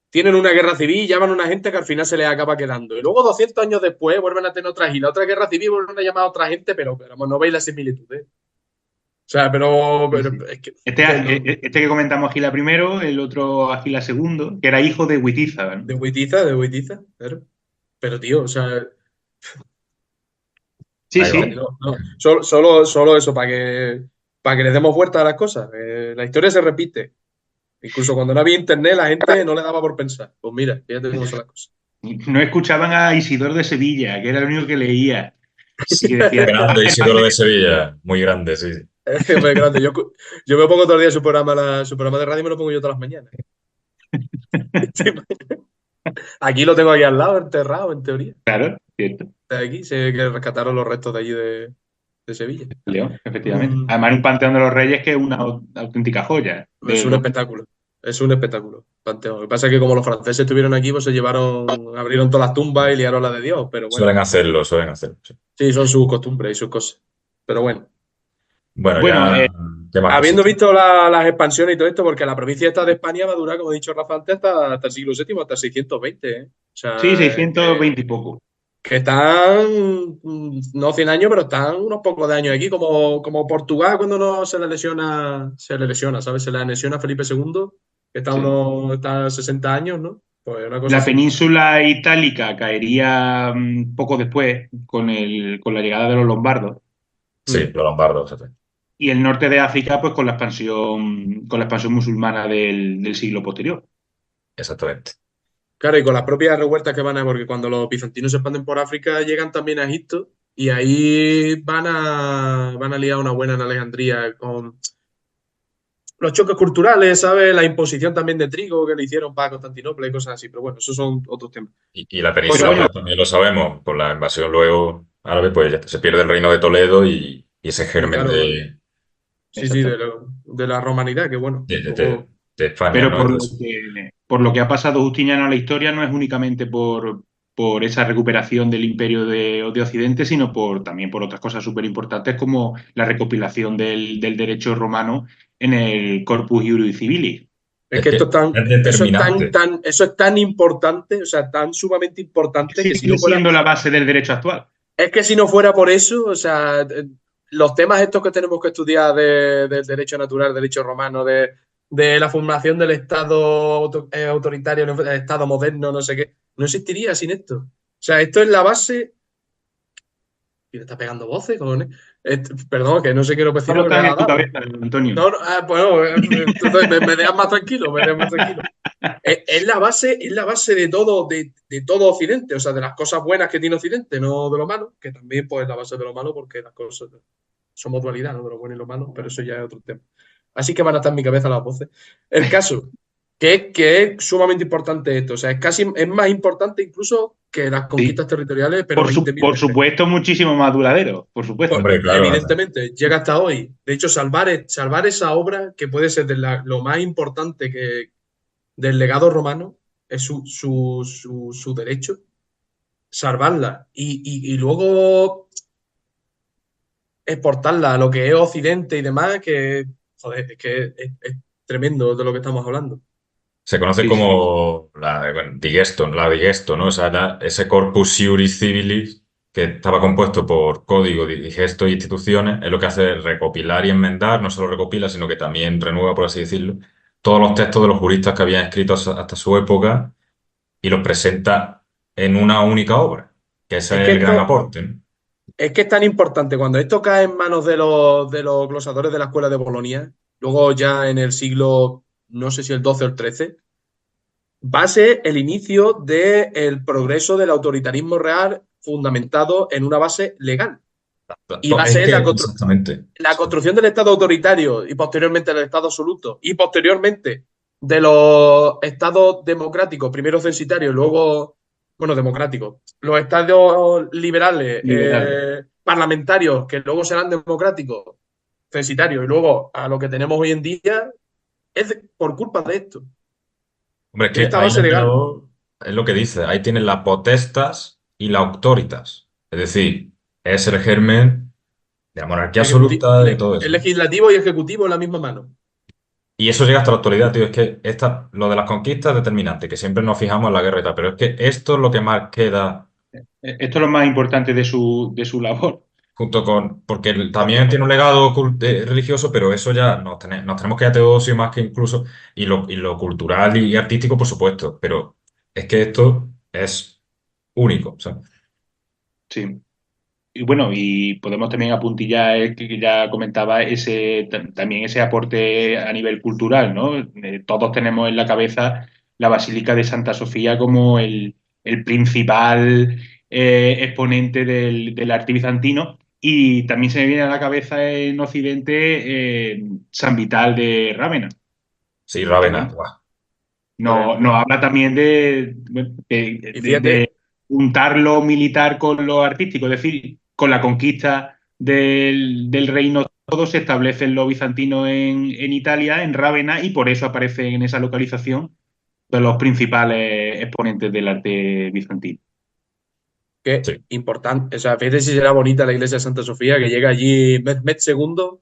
tienen una guerra civil y llaman a una gente que al final se les acaba quedando. Y luego 200 años después vuelven a tener otra isla, otra guerra civil, vuelven a llamar a otra gente, pero no veis la similitud, ¿eh? O sea, sí, sí. es que, Este, este que comentamos Agila primero, el otro Agila segundo, que era hijo de Witiza, ¿no? de Huitiza, claro. Pero tío, o sea, Sí, Ahí sí. vamos. no, no. Solo eso para para que le demos vuelta a las cosas. La historia se repite. Incluso cuando no había internet, la gente no le daba por pensar. Pues mira, fíjate cómo son las cosas. No escuchaban a Isidoro de Sevilla, que era el único que leía. Y que decía, Grande Isidoro de Sevilla, muy grande, sí. Es muy grande. Yo me pongo todo el día su programa de radio y me lo pongo yo todas las mañanas. Aquí lo tengo aquí al lado, enterrado, en teoría. claro, cierto, De aquí sé que rescataron los restos de allí de Sevilla. León, efectivamente. Mm, Además, un Panteón de los Reyes que es una auténtica joya. Es un espectáculo. Es un espectáculo. Panteón. Lo que pasa es que como los franceses estuvieron aquí, pues se llevaron, abrieron todas las tumbas y liaron la de Dios. Pero bueno, Suelen hacerlo, suelen hacerlo. Sí. sí, son sus costumbres y sus cosas. Pero bueno. Bueno, Bueno, ya, ¿qué más Habiendo cositas? visto las expansiones y todo esto, porque la provincia esta de España va a durar, como ha dicho Rafa antes, hasta el siglo VII, hasta el 620, ¿eh? O sí, sea, 620 y poco. que están, no 100 años, pero están unos pocos de años aquí, como Portugal cuando no se le lesiona, ¿sabes? Se le lesiona a Felipe II, que Sí. está 60 años, ¿no? Pues una cosa La así. península itálica caería poco después con la llegada de los lombardos. Sí, Mm. los lombardos. Sí. Y el norte de África, pues con la expansión musulmana del siglo posterior. Exactamente. Claro, y con las propias revueltas que van a, porque cuando los bizantinos se expanden por África, llegan también a Egipto y ahí van a liar una buena en Alejandría con los choques culturales, ¿sabes? La imposición también de trigo que le hicieron para Constantinopla y cosas así, pero bueno, esos son otros temas. Y la Pues península, Pero bueno, pues también lo sabemos, con la invasión luego árabe, pues ya se pierde el reino de Toledo y ese y germen claro, sí, sí, exacto. de la romanidad, que bueno, de, de- luego, de- de España, Pero ¿no? Entonces, por lo que ha pasado Justiniano a la historia no es únicamente por esa recuperación del imperio de Occidente, sino también por otras cosas súper importantes como la recopilación del derecho romano en el Corpus Iuris Civilis. es es que que esto es tan, es determinante. eso es tan importante, o sea, tan sumamente importante que si Sigue no fuera. siendo la base del derecho actual. Es que si no fuera por eso, o sea, los temas estos que tenemos que estudiar del derecho natural, derecho romano, de la formación del Estado autoritario, el Estado moderno, no sé qué, no existiría sin esto. O sea, esto es la base. Y me está pegando voces, cojones. Perdón, que no sé qué lo ¿Qué decir porque nota me ha en tu dado. cabeza, Antonio? No, no, bueno, entonces me dejas más tranquilo, me dejas más tranquilo. Es la base de todo Occidente, o sea, de las cosas buenas que tiene Occidente, no de lo malo, que también pues es la base de lo malo porque las cosas somos dualidad, ¿no? De lo bueno y lo malo, pero eso ya es otro tema. Así que van a estar en mi cabeza las voces. El caso, que es sumamente importante esto, o sea, es más importante incluso que las Sí. conquistas territoriales, pero 20.000 Por veces. supuesto, muchísimo más duradero, por Pues, supuesto. Hombre, claro. evidentemente, llega hasta hoy. De hecho, salvar esa obra, que puede ser lo más importante del legado romano, es su derecho, salvarla y luego exportarla a lo que es Occidente y demás, que, joder, es que es tremendo de lo que estamos hablando. Se conoce Sí, sí. como la digesto, ¿no? O sea, ese corpus iuris civilis que estaba compuesto por código, digesto e instituciones, es lo que hace recopilar y enmendar, no solo recopila, sino que también renueva, por así decirlo, todos los textos de los juristas que habían escrito hasta su época y los presenta en una única obra, que ese Es es que el gran esto, aporte, ¿no? es que es tan importante cuando esto cae en manos de los glosadores de la escuela de Bolonia, luego ya en el siglo, no sé si el 12 o el 13, va a ser el inicio del progreso del autoritarismo real fundamentado en una base legal. Y va a Es ser que, la, exactamente. la construcción del Estado autoritario y posteriormente del Estado absoluto y posteriormente de los estados democráticos, primero censitarios, luego, bueno, democráticos, los estados liberales, Liberales. parlamentarios, que luego serán democráticos, censitarios, y luego a lo que tenemos hoy en día, es por culpa de esto, Hombre, es de que esta ahí el base legal. emperador es lo que dice, ahí tienen la potestas y la auctoritas. Es decir, es el germen de la monarquía absoluta de todo El eso. legislativo y ejecutivo en la misma mano. Y eso llega hasta la actualidad, tío. Es que lo de las conquistas es determinante, que siempre nos fijamos en la guerra y tal, pero es que esto es lo que más queda Esto es lo más importante de su labor. junto con, porque también tiene un legado religioso, pero eso ya nos tenemos que ir a Teodosio más que incluso, y lo cultural y artístico, por supuesto, pero es que esto es único, o sea, Sí. bueno, y podemos también apuntillar que ya comentaba también ese aporte a nivel cultural, ¿no? Todos tenemos en la cabeza la Basílica de Santa Sofía como el principal exponente del arte bizantino. Y también se me viene a la cabeza en Occidente San Vital de Rávena, Sí, que Rávena. bueno, Buah. Por nos ejemplo. habla también Y fíjate, de juntar lo militar con lo artístico, es decir, con la conquista del reino todo se establece en lo bizantino en Italia, en Rávena, y por eso aparece en esa localización de los principales exponentes del arte bizantino. que Sí. importante, o sea, fíjate si será bonita la iglesia de Santa Sofía, que llega allí Mehmed II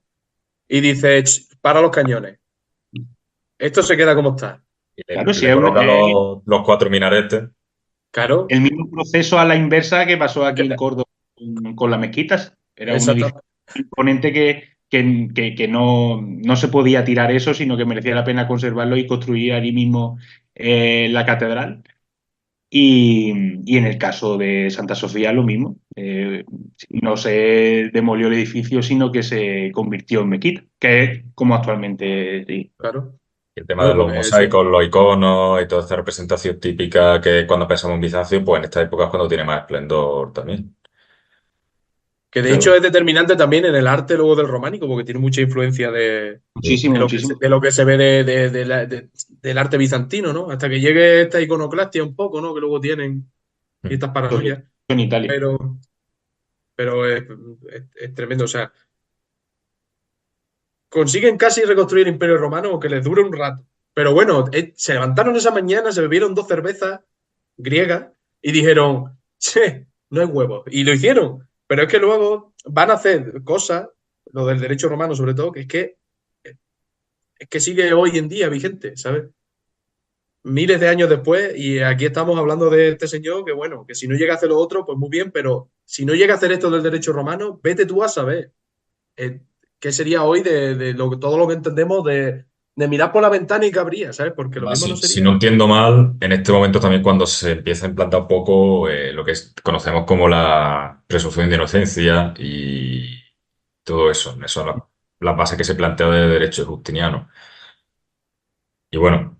y dice, "Ch, para los cañones, esto se queda como está". Y Claro, si le es, coloca los cuatro minaretes. Claro, el mismo proceso a la inversa que pasó aquí en Córdoba con las mezquitas. Era un edificio exacto, imponente que no se podía tirar eso, sino que merecía la pena conservarlo y construir allí mismo la catedral. Y en el caso de Santa Sofía, lo mismo. No se demolió el edificio, sino que se convirtió en mezquita, que es como actualmente. Sí. claro. Y el tema de Bueno, los pues eso. mosaicos, los iconos y toda esta representación típica que cuando pensamos en Bizancio, pues en esta época es cuando tiene más esplendor también. Que de Pero hecho es determinante también en el arte luego del románico, porque tiene mucha influencia sí, Muchísimo, muchísimo. de lo que se ve del arte bizantino, ¿no? Hasta que llegue esta iconoclastia un poco, ¿no? Que luego tienen y estas Sobre paranoias. todo en Italia. Pero, pero es tremendo. O sea, consiguen casi reconstruir el Imperio Romano, aunque les dure un rato. Pero bueno, se levantaron esa mañana, se bebieron 2 cervezas griegas y dijeron, che, no hay huevos. Y lo hicieron. Pero es que luego van a hacer cosas, lo del derecho romano sobre todo, que es que sigue hoy en día vigente, ¿sabes? Miles de años después, y aquí estamos hablando de este señor que, bueno, que si no llega a hacer lo otro, pues muy bien, pero si no llega a hacer esto del derecho romano, vete tú a saber eh, qué sería hoy de todo lo que entendemos de mirar por la ventana y qué habría, ¿sabes? Porque lo además, mismo no si sería. no entiendo mal, en este momento también cuando se empieza a implantar un poco lo que conocemos como la presunción de inocencia y todo eso. Eso son las bases que se plantea de derecho justiniano. Y bueno,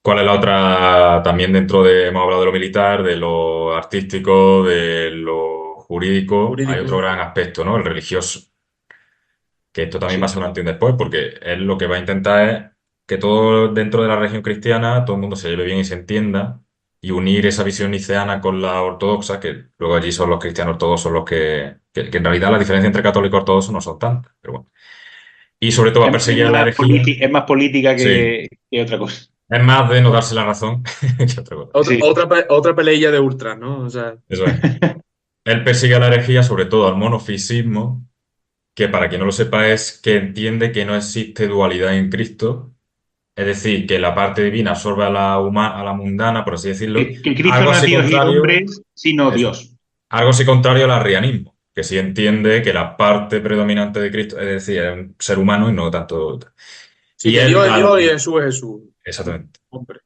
¿cuál es la otra? También dentro de, hemos hablado de lo militar, de lo artístico, de lo jurídico, hay otro Jurídico. gran aspecto, ¿no? El religioso, que esto también va a Sí. ser un antes y un después, porque él lo que va a intentar es que todo dentro de la religión cristiana, todo el mundo se lleve bien y se entienda, y unir esa visión niceana con la ortodoxa, que luego allí son los cristianos ortodoxos los que en realidad la diferencia entre católico y ortodoxo no son tantas, pero bueno. Y sobre todo va a perseguir a la herejía. Es más política Sí, que otra cosa. es más de no darse la razón que otra cosa. Otra, Sí. otra, otra peleilla de ultras, ¿no? O sea, Eso es. Él persigue a la herejía, sobre todo al monofisismo, que para quien no lo sepa es que entiende que no existe dualidad en Cristo, es decir, que la parte divina absorbe a a la mundana, por así decirlo, Que Cristo algo no ha así sido ni contrario, hombre, sino eso, Dios. algo así contrario al arrianismo, que sí entiende que la parte predominante de Cristo, es decir, es un ser humano y no tanto. sí, Y que él, Dios es Dios y Jesús es Jesús. exactamente. Hombre.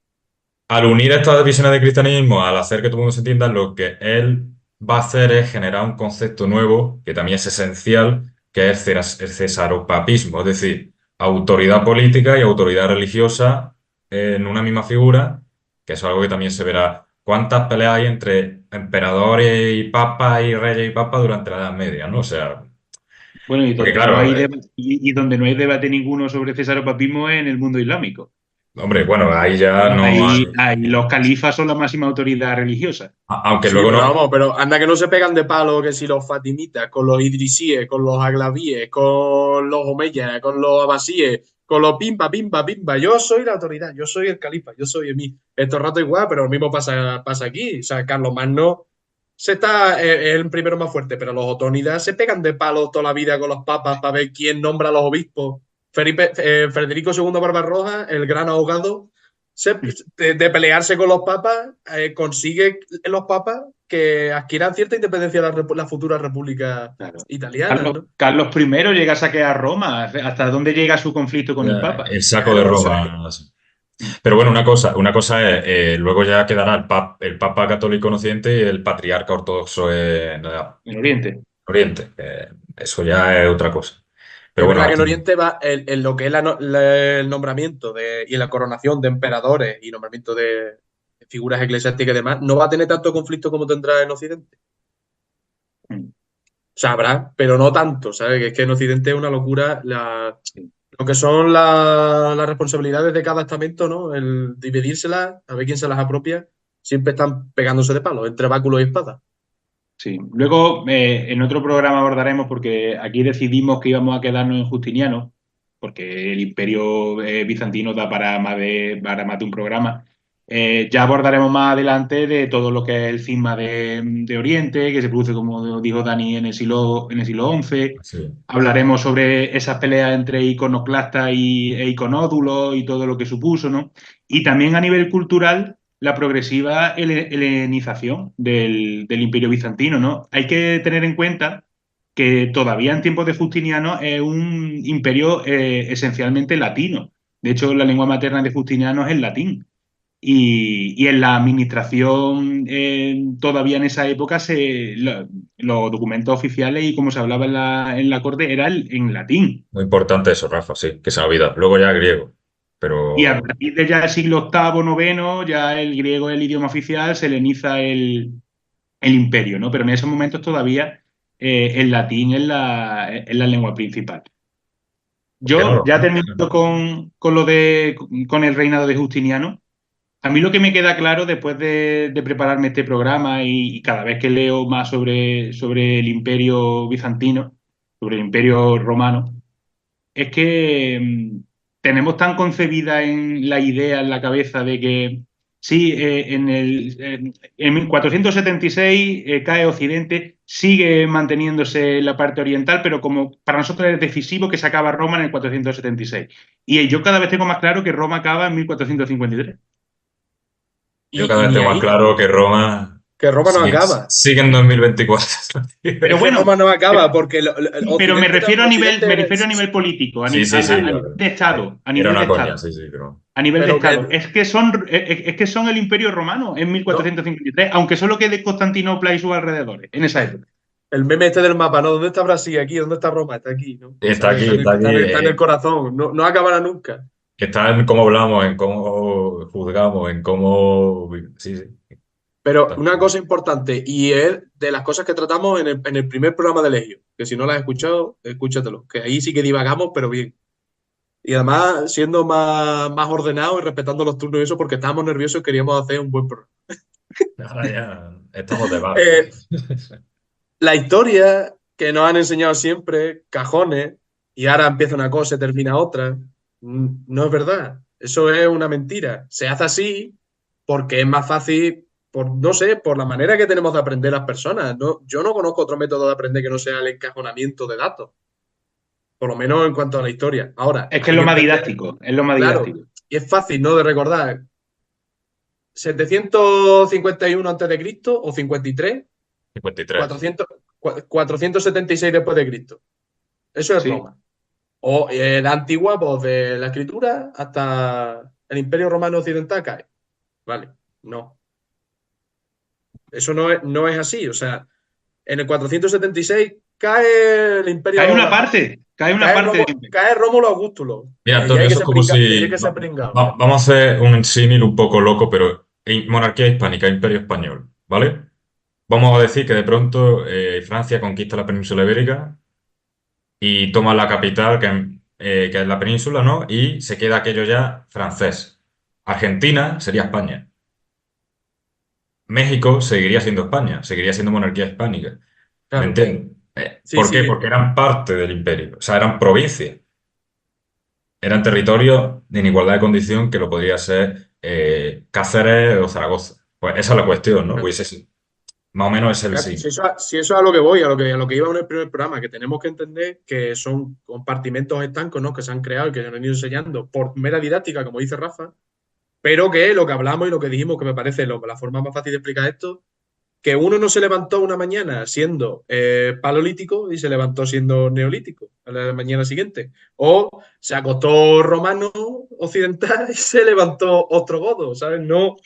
Al unir estas visiones del cristianismo, al hacer que todo el mundo se entienda, lo que él va a hacer es generar un concepto nuevo, que también es esencial, que es el cesaropapismo, es decir, autoridad política y autoridad religiosa en una misma figura, que eso es algo que también se verá. ¿Cuántas peleas hay entre emperadores y papas y reyes y papas durante la Edad Media, ¿no? O sea, Bueno, porque claro, y donde no hay debate ninguno sobre cesaropapismo es en el mundo islámico. hombre, bueno, ahí ya no Ahí, hay, ahí los califas son la máxima autoridad religiosa. aunque Sí, luego pero no, vamos, pero anda que no se pegan de palo que si los fatimitas, con los idrisíes, con los aglavíes, con los omeyas, con los abasíes, con los pimba, pimba, pimba. Yo soy la autoridad, yo soy el califa, yo soy el mí. Esto rato igual, pero lo mismo pasa aquí. O sea, Carlos Magno es el primero más fuerte, pero los otónidas se pegan de palo toda la vida con los papas para ver quién nombra a los obispos. Federico II Barbarroja, el gran ahogado, de pelearse con los papas, consigue los papas que adquieran cierta independencia de la futura República Claro. Italiana, ¿no? Carlos I llega a saquear Roma. ¿Hasta dónde llega su conflicto con el Papa? el saco de Claro, o sea, Roma. Pero bueno, una cosa es, luego ya quedará el Papa Católico en Occidente y el Patriarca Ortodoxo En Oriente. Oriente. Eso ya es otra cosa. Pero Es bueno, verdad que en aquí, Oriente va en lo que es el nombramiento y la coronación de emperadores y nombramiento de figuras eclesiásticas y demás, no va a tener tanto conflicto como tendrá en Occidente. Mm, O sea, habrá, pero no tanto, ¿sabes? Que es que en Occidente es una locura sí. lo que son las responsabilidades de cada estamento, ¿no? El dividírselas, a ver quién se las apropia, siempre están pegándose de palos entre báculo y espada. Sí. Luego, en otro programa abordaremos, porque aquí decidimos que íbamos a quedarnos en Justiniano, porque el Imperio bizantino da para más de un programa. Ya abordaremos más adelante de todo lo que es el cisma de Oriente, que se produce, como dijo Dani, en el siglo XI. sí. Hablaremos sobre esas peleas entre iconoclastas e iconódulos y todo lo que supuso, ¿no? Y también a nivel cultural la progresiva helenización del Imperio Bizantino, ¿no? Hay que tener en cuenta que todavía en tiempos de Justiniano es un imperio esencialmente latino. De hecho, la lengua materna de Justiniano es el latín. Y en la administración, todavía en esa época, los documentos oficiales y como se hablaba en la corte era en latín. Muy importante eso, Rafa, sí, que se me olvida. Luego ya griego. Y a Pero partir de ya el siglo octavo, noveno, ya el griego es el idioma oficial, se heleniza el imperio, ¿no? Pero en esos momentos todavía el latín es la lengua principal. ¿por qué no Yo, lo ya ves? terminando con el reinado de Justiniano, a mí lo que me queda claro después de prepararme este programa y cada vez que leo más sobre el imperio bizantino, sobre el imperio romano, es que tenemos tan concebida en la idea, en la cabeza de que sí, en 1476 cae Occidente, sigue manteniéndose la parte oriental, pero como para nosotros es decisivo que se acaba Roma en el 476. Y yo cada vez tengo más claro que Roma acaba en 1453. Yo Y cada vez ni tengo más ahí, claro que Roma que Roma no sigue, acaba. sigue en 2024. Pero Es que bueno, Roma no acaba porque pero Occidente, me Occidente, refiero a nivel político, Sí, sí, sí. a nivel de Estado, a Era nivel de una coña, Estado. sí, sí, pero. A nivel de pero que Estado. Es que son el Imperio Romano en no, 1453, aunque solo quede Constantinopla y sus alrededores, en esa época. el meme este del mapa, ¿no? ¿Dónde está Brasil? Aquí, ¿dónde está Roma? Está aquí, ¿no? Está ¿Sabes? aquí, está aquí. Está en el corazón, no, no acabará nunca. Está en cómo hablamos, en cómo juzgamos, en cómo. Sí, sí. Pero una cosa importante, y es de las cosas que tratamos en el primer programa de Legio, que si no lo has escuchado, escúchatelo, que ahí sí que divagamos, pero bien. Y además siendo más ordenado y respetando los turnos y eso, porque estábamos nerviosos y queríamos hacer un buen programa. Ahora ya estamos de bar. Eh, la historia que nos han enseñado siempre, cajones, y ahora empieza una cosa y termina otra, no es verdad. Eso es una mentira. Se hace así porque es más fácil, por, no sé, por la manera que tenemos de aprender las personas. No, yo no conozco otro método de aprender que no sea el encajonamiento de datos, por lo menos en cuanto a la historia. Ahora, Es que es hay lo que más entender, didáctico, es lo más claro, didáctico. y es fácil, ¿no? De recordar. 751 antes de Cristo o 53, 53. 400, 476 después de Cristo. Eso es Sí. Roma. O la antigua, pues de la escritura hasta el Imperio Romano Occidental cae. Vale, no. Eso no es así. O sea, en el 476 cae el Imperio, Cae una parte del imperio. Cae Rómulo Augustulo. Mira, Y Antonio, eso es como y ahí hay si. que ser pringado. Vamos a hacer un símil un poco loco, pero monarquía hispánica, imperio español, ¿vale? Vamos a decir que de pronto Francia conquista la península ibérica y toma la capital, que es la península, ¿no? Y se queda aquello ya francés. Argentina sería España. México seguiría siendo España, seguiría siendo monarquía hispánica. ¿Me Claro. entiendes? Sí, ¿Por qué? sí. Porque eran parte del imperio, o sea, eran provincias, eran territorios en igualdad de condición que lo podría ser Cáceres o Zaragoza. Pues esa es la cuestión, ¿no? Pues más o menos es el Claro, sí. si eso es a lo que voy, a lo que iba en el primer programa, que tenemos que entender que son compartimentos estancos, ¿no? Que se han creado y que se han ido enseñando por mera didáctica, como dice Rafa, pero que lo que hablamos y lo que dijimos, que me parece la forma más fácil de explicar esto, que uno no se levantó una mañana siendo paleolítico y se levantó siendo neolítico a la mañana siguiente. O se acostó romano occidental y se levantó ostrogodo, ¿sabes? No,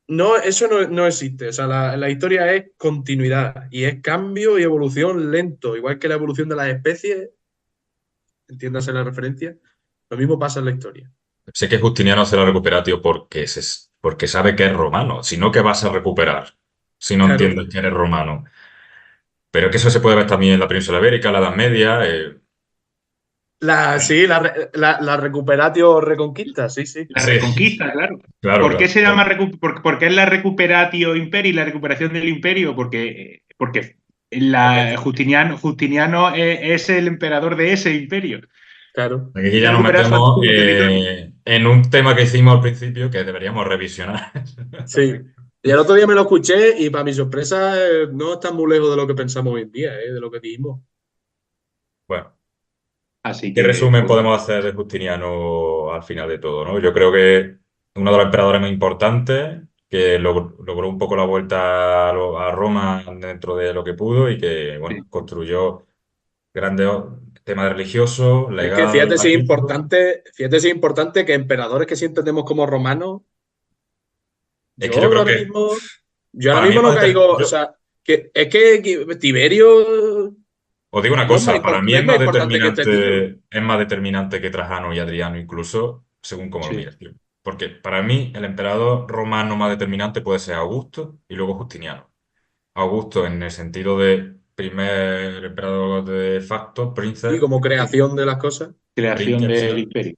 No, eso no existe. O sea, la historia es continuidad y es cambio y evolución lento, igual que la evolución de las especies, entiéndase la referencia, lo mismo pasa en la historia. Sé que Justiniano hace la recuperatio porque sabe que es romano, si no, ¿qué vas a recuperar si no Claro. entiendes que eres romano? Pero que eso se puede ver también en la península ibérica, la Edad Media. Sí, la recuperatio reconquista, sí, sí. La Sí, Reconquista, claro. claro, ¿Por qué claro, se llama claro. por qué es la Recuperatio Imperii, la recuperación del imperio? Porque Justiniano es el emperador de ese imperio. Claro. Aquí Quiere ya nos recuperar su metemos antiguo territorio. en un tema que hicimos al principio que deberíamos revisionar Sí. también. Y el otro día me lo escuché y para mi sorpresa no está muy lejos de lo que pensamos hoy en día, de lo que dijimos. Bueno, Así ¿qué que, resumen pues bueno, podemos hacer de Justiniano al final de todo, ¿no? Yo creo que uno de los emperadores más importantes, que logró un poco la vuelta a Roma dentro de lo que pudo y que, sí. bueno, construyó grandes temas religiosos, Es que legal, artístico. fíjate si es importante que emperadores que sí entendemos como romanos, Es que yo creo que yo ahora para mí mismo es no más caigo, o sea, que es que Tiberio os digo una no es cosa, para mí no es más importante que este tío. es más determinante que Trajano y Adriano, incluso según como lo Sí. mires, tío. Porque para mí el emperador romano más determinante puede ser Augusto y luego Justiniano. Augusto en el sentido de primer emperador de facto, Y como creación de las cosas. Creación del princeps, imperio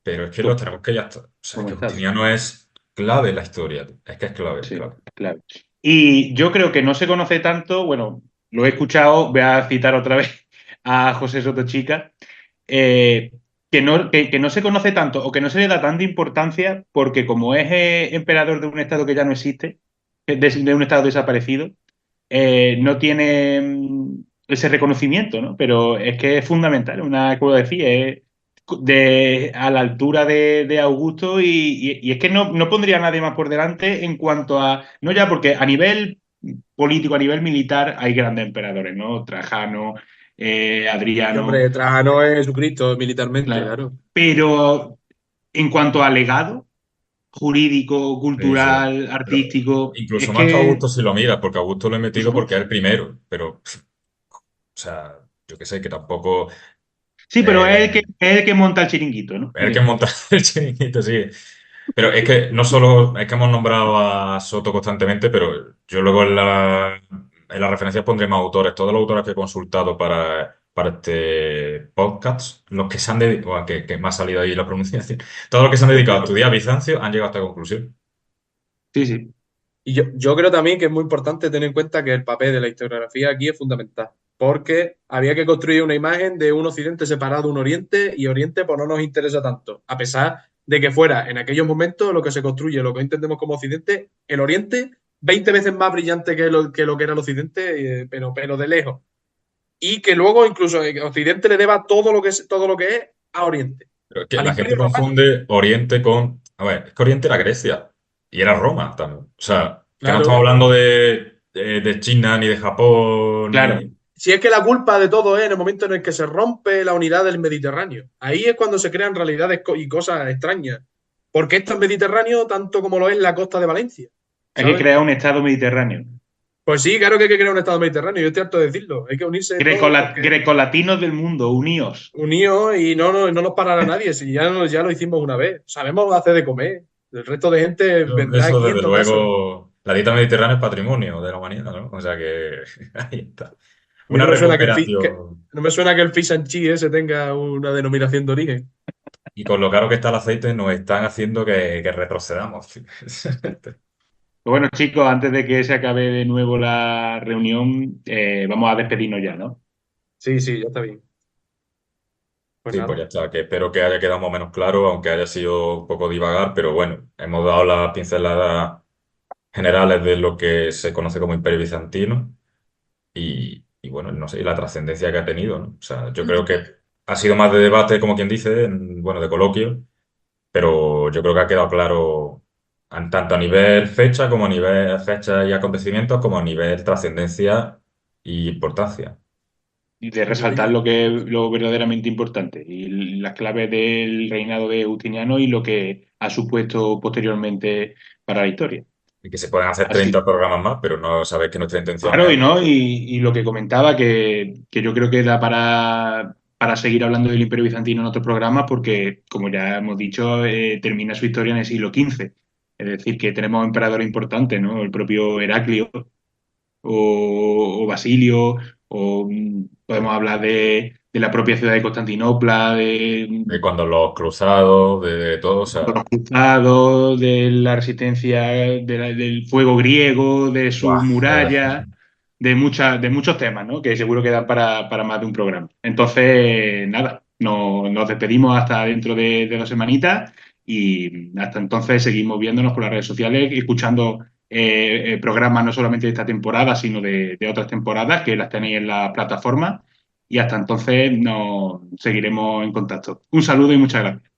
pero es que pues, los tenemos que ya está. O sea, es como que Estado. Justiniano es clave en la historia, tío. Es que es clave, es Sí, clave. claro. Y yo creo que no se conoce tanto, bueno, lo he escuchado, voy a citar otra vez a José Sotochica, eh, que no se conoce tanto o que no se le da tanta importancia porque como es emperador de un estado que ya no existe, de un estado desaparecido, no tiene ese reconocimiento, ¿no? Pero es que es fundamental, como decía, es a la altura de Augusto y es que no pondría a nadie más por delante en cuanto a, no ya porque a nivel político, a nivel militar hay grandes emperadores, ¿no? Trajano, Y Adriano, hombre, Trajano es Jesucristo militarmente, claro. claro. Pero en cuanto a legado jurídico, Sí, sí. cultural, Pero artístico, es incluso más que que Augusto si lo miras, porque Augusto lo he metido incluso porque es más. el primero, pero, o sea, yo qué sé, que tampoco Sí, pero eh, es el que monta el chiringuito, ¿no? es el que monta el chiringuito, sí. Pero es que no solo, es que hemos nombrado a Soto constantemente, pero yo luego en las referencias pondré más autores. Todos los autores que he consultado para este podcast, los que se han dedicado, que me ha salido ahí la pronunciación, todos los que se han dedicado a estudiar Bizancio han llegado a esta conclusión. Sí, sí. Y yo creo también que es muy importante tener en cuenta que el papel de la historiografía aquí es fundamental, porque había que construir una imagen de un occidente separado, un oriente, y oriente pues no nos interesa tanto, a pesar de que fuera en aquellos momentos lo que se construye, lo que entendemos como occidente, el oriente 20 veces más brillante que lo que era el occidente, pero de lejos. Y que luego incluso occidente le deba todo lo que es a oriente, Pero es que al la gente imperio romano. confunde Oriente con... A ver, es que Oriente era Grecia y era Roma también. O sea, que no estamos Claro. hablando de China, ni de Japón, Claro. ni... Si es que la culpa de todo es en el momento en el que se rompe la unidad del Mediterráneo. Ahí es cuando se crean realidades y cosas extrañas. Porque esto es Mediterráneo tanto como lo es la costa de Valencia. Hay que ¿Sabes? crear un Estado mediterráneo. Pues sí, claro que hay que crear un Estado Mediterráneo. Yo estoy harto de decirlo. Hay que unirse todos porque Grecolatinos del mundo, uníos. unidos y no nos parará nadie. Si ya lo hicimos una vez. Sabemos hacer de comer. El resto de gente vendrá Eso, aquí en desde todo caso. luego, la dieta mediterránea es patrimonio de la humanidad, ¿no? O sea que ahí está. A mí Una no me suena recuperación. no me suena que el fish and chips ese tenga una denominación de origen. Y con lo caro que está el aceite, nos están haciendo que retrocedamos. Pues bueno, chicos, antes de que se acabe de nuevo la reunión, vamos a despedirnos ya, ¿no? Sí, sí, ya está bien. Pues Sí, pues ya nada. está, que espero que haya quedado más o menos claro, aunque haya sido un poco divagar, pero bueno, hemos dado las pinceladas generales de lo que se conoce como Imperio Bizantino y bueno, no sé, y la trascendencia que ha tenido, ¿no? O sea, yo creo que ha sido más de debate, como quien dice, bueno, de coloquio, pero yo creo que ha quedado claro tanto a nivel fecha como a nivel fecha y acontecimientos, como a nivel trascendencia y importancia. Y de Yo, resaltar lo que es lo verdaderamente importante y las claves del reinado de Justiniano y lo que ha supuesto posteriormente para la historia. Y que se pueden hacer Así, 30 programas más, pero no sabéis que nuestra intención claro, es... y no, y lo que comentaba, que yo creo que da para seguir hablando del Imperio Bizantino en otros programas, porque, como ya hemos dicho, termina su historia en el siglo XV. Es decir, que tenemos emperadores importantes, ¿no? El propio Heraclio o Basilio, o podemos hablar de la propia ciudad de Constantinopla, de de cuando los cruzados, de todo, o sea, los cruzados, de la resistencia del fuego griego, de sus ¡buah! murallas, de muchos temas, ¿no? Que seguro que dan para más de un programa. Entonces, nada, nos despedimos hasta dentro de 2 semanitas y hasta entonces seguimos viéndonos por las redes sociales, escuchando programas no solamente de esta temporada, sino de otras temporadas que las tenéis en la plataforma. Y hasta entonces nos seguiremos en contacto. Un saludo y muchas gracias.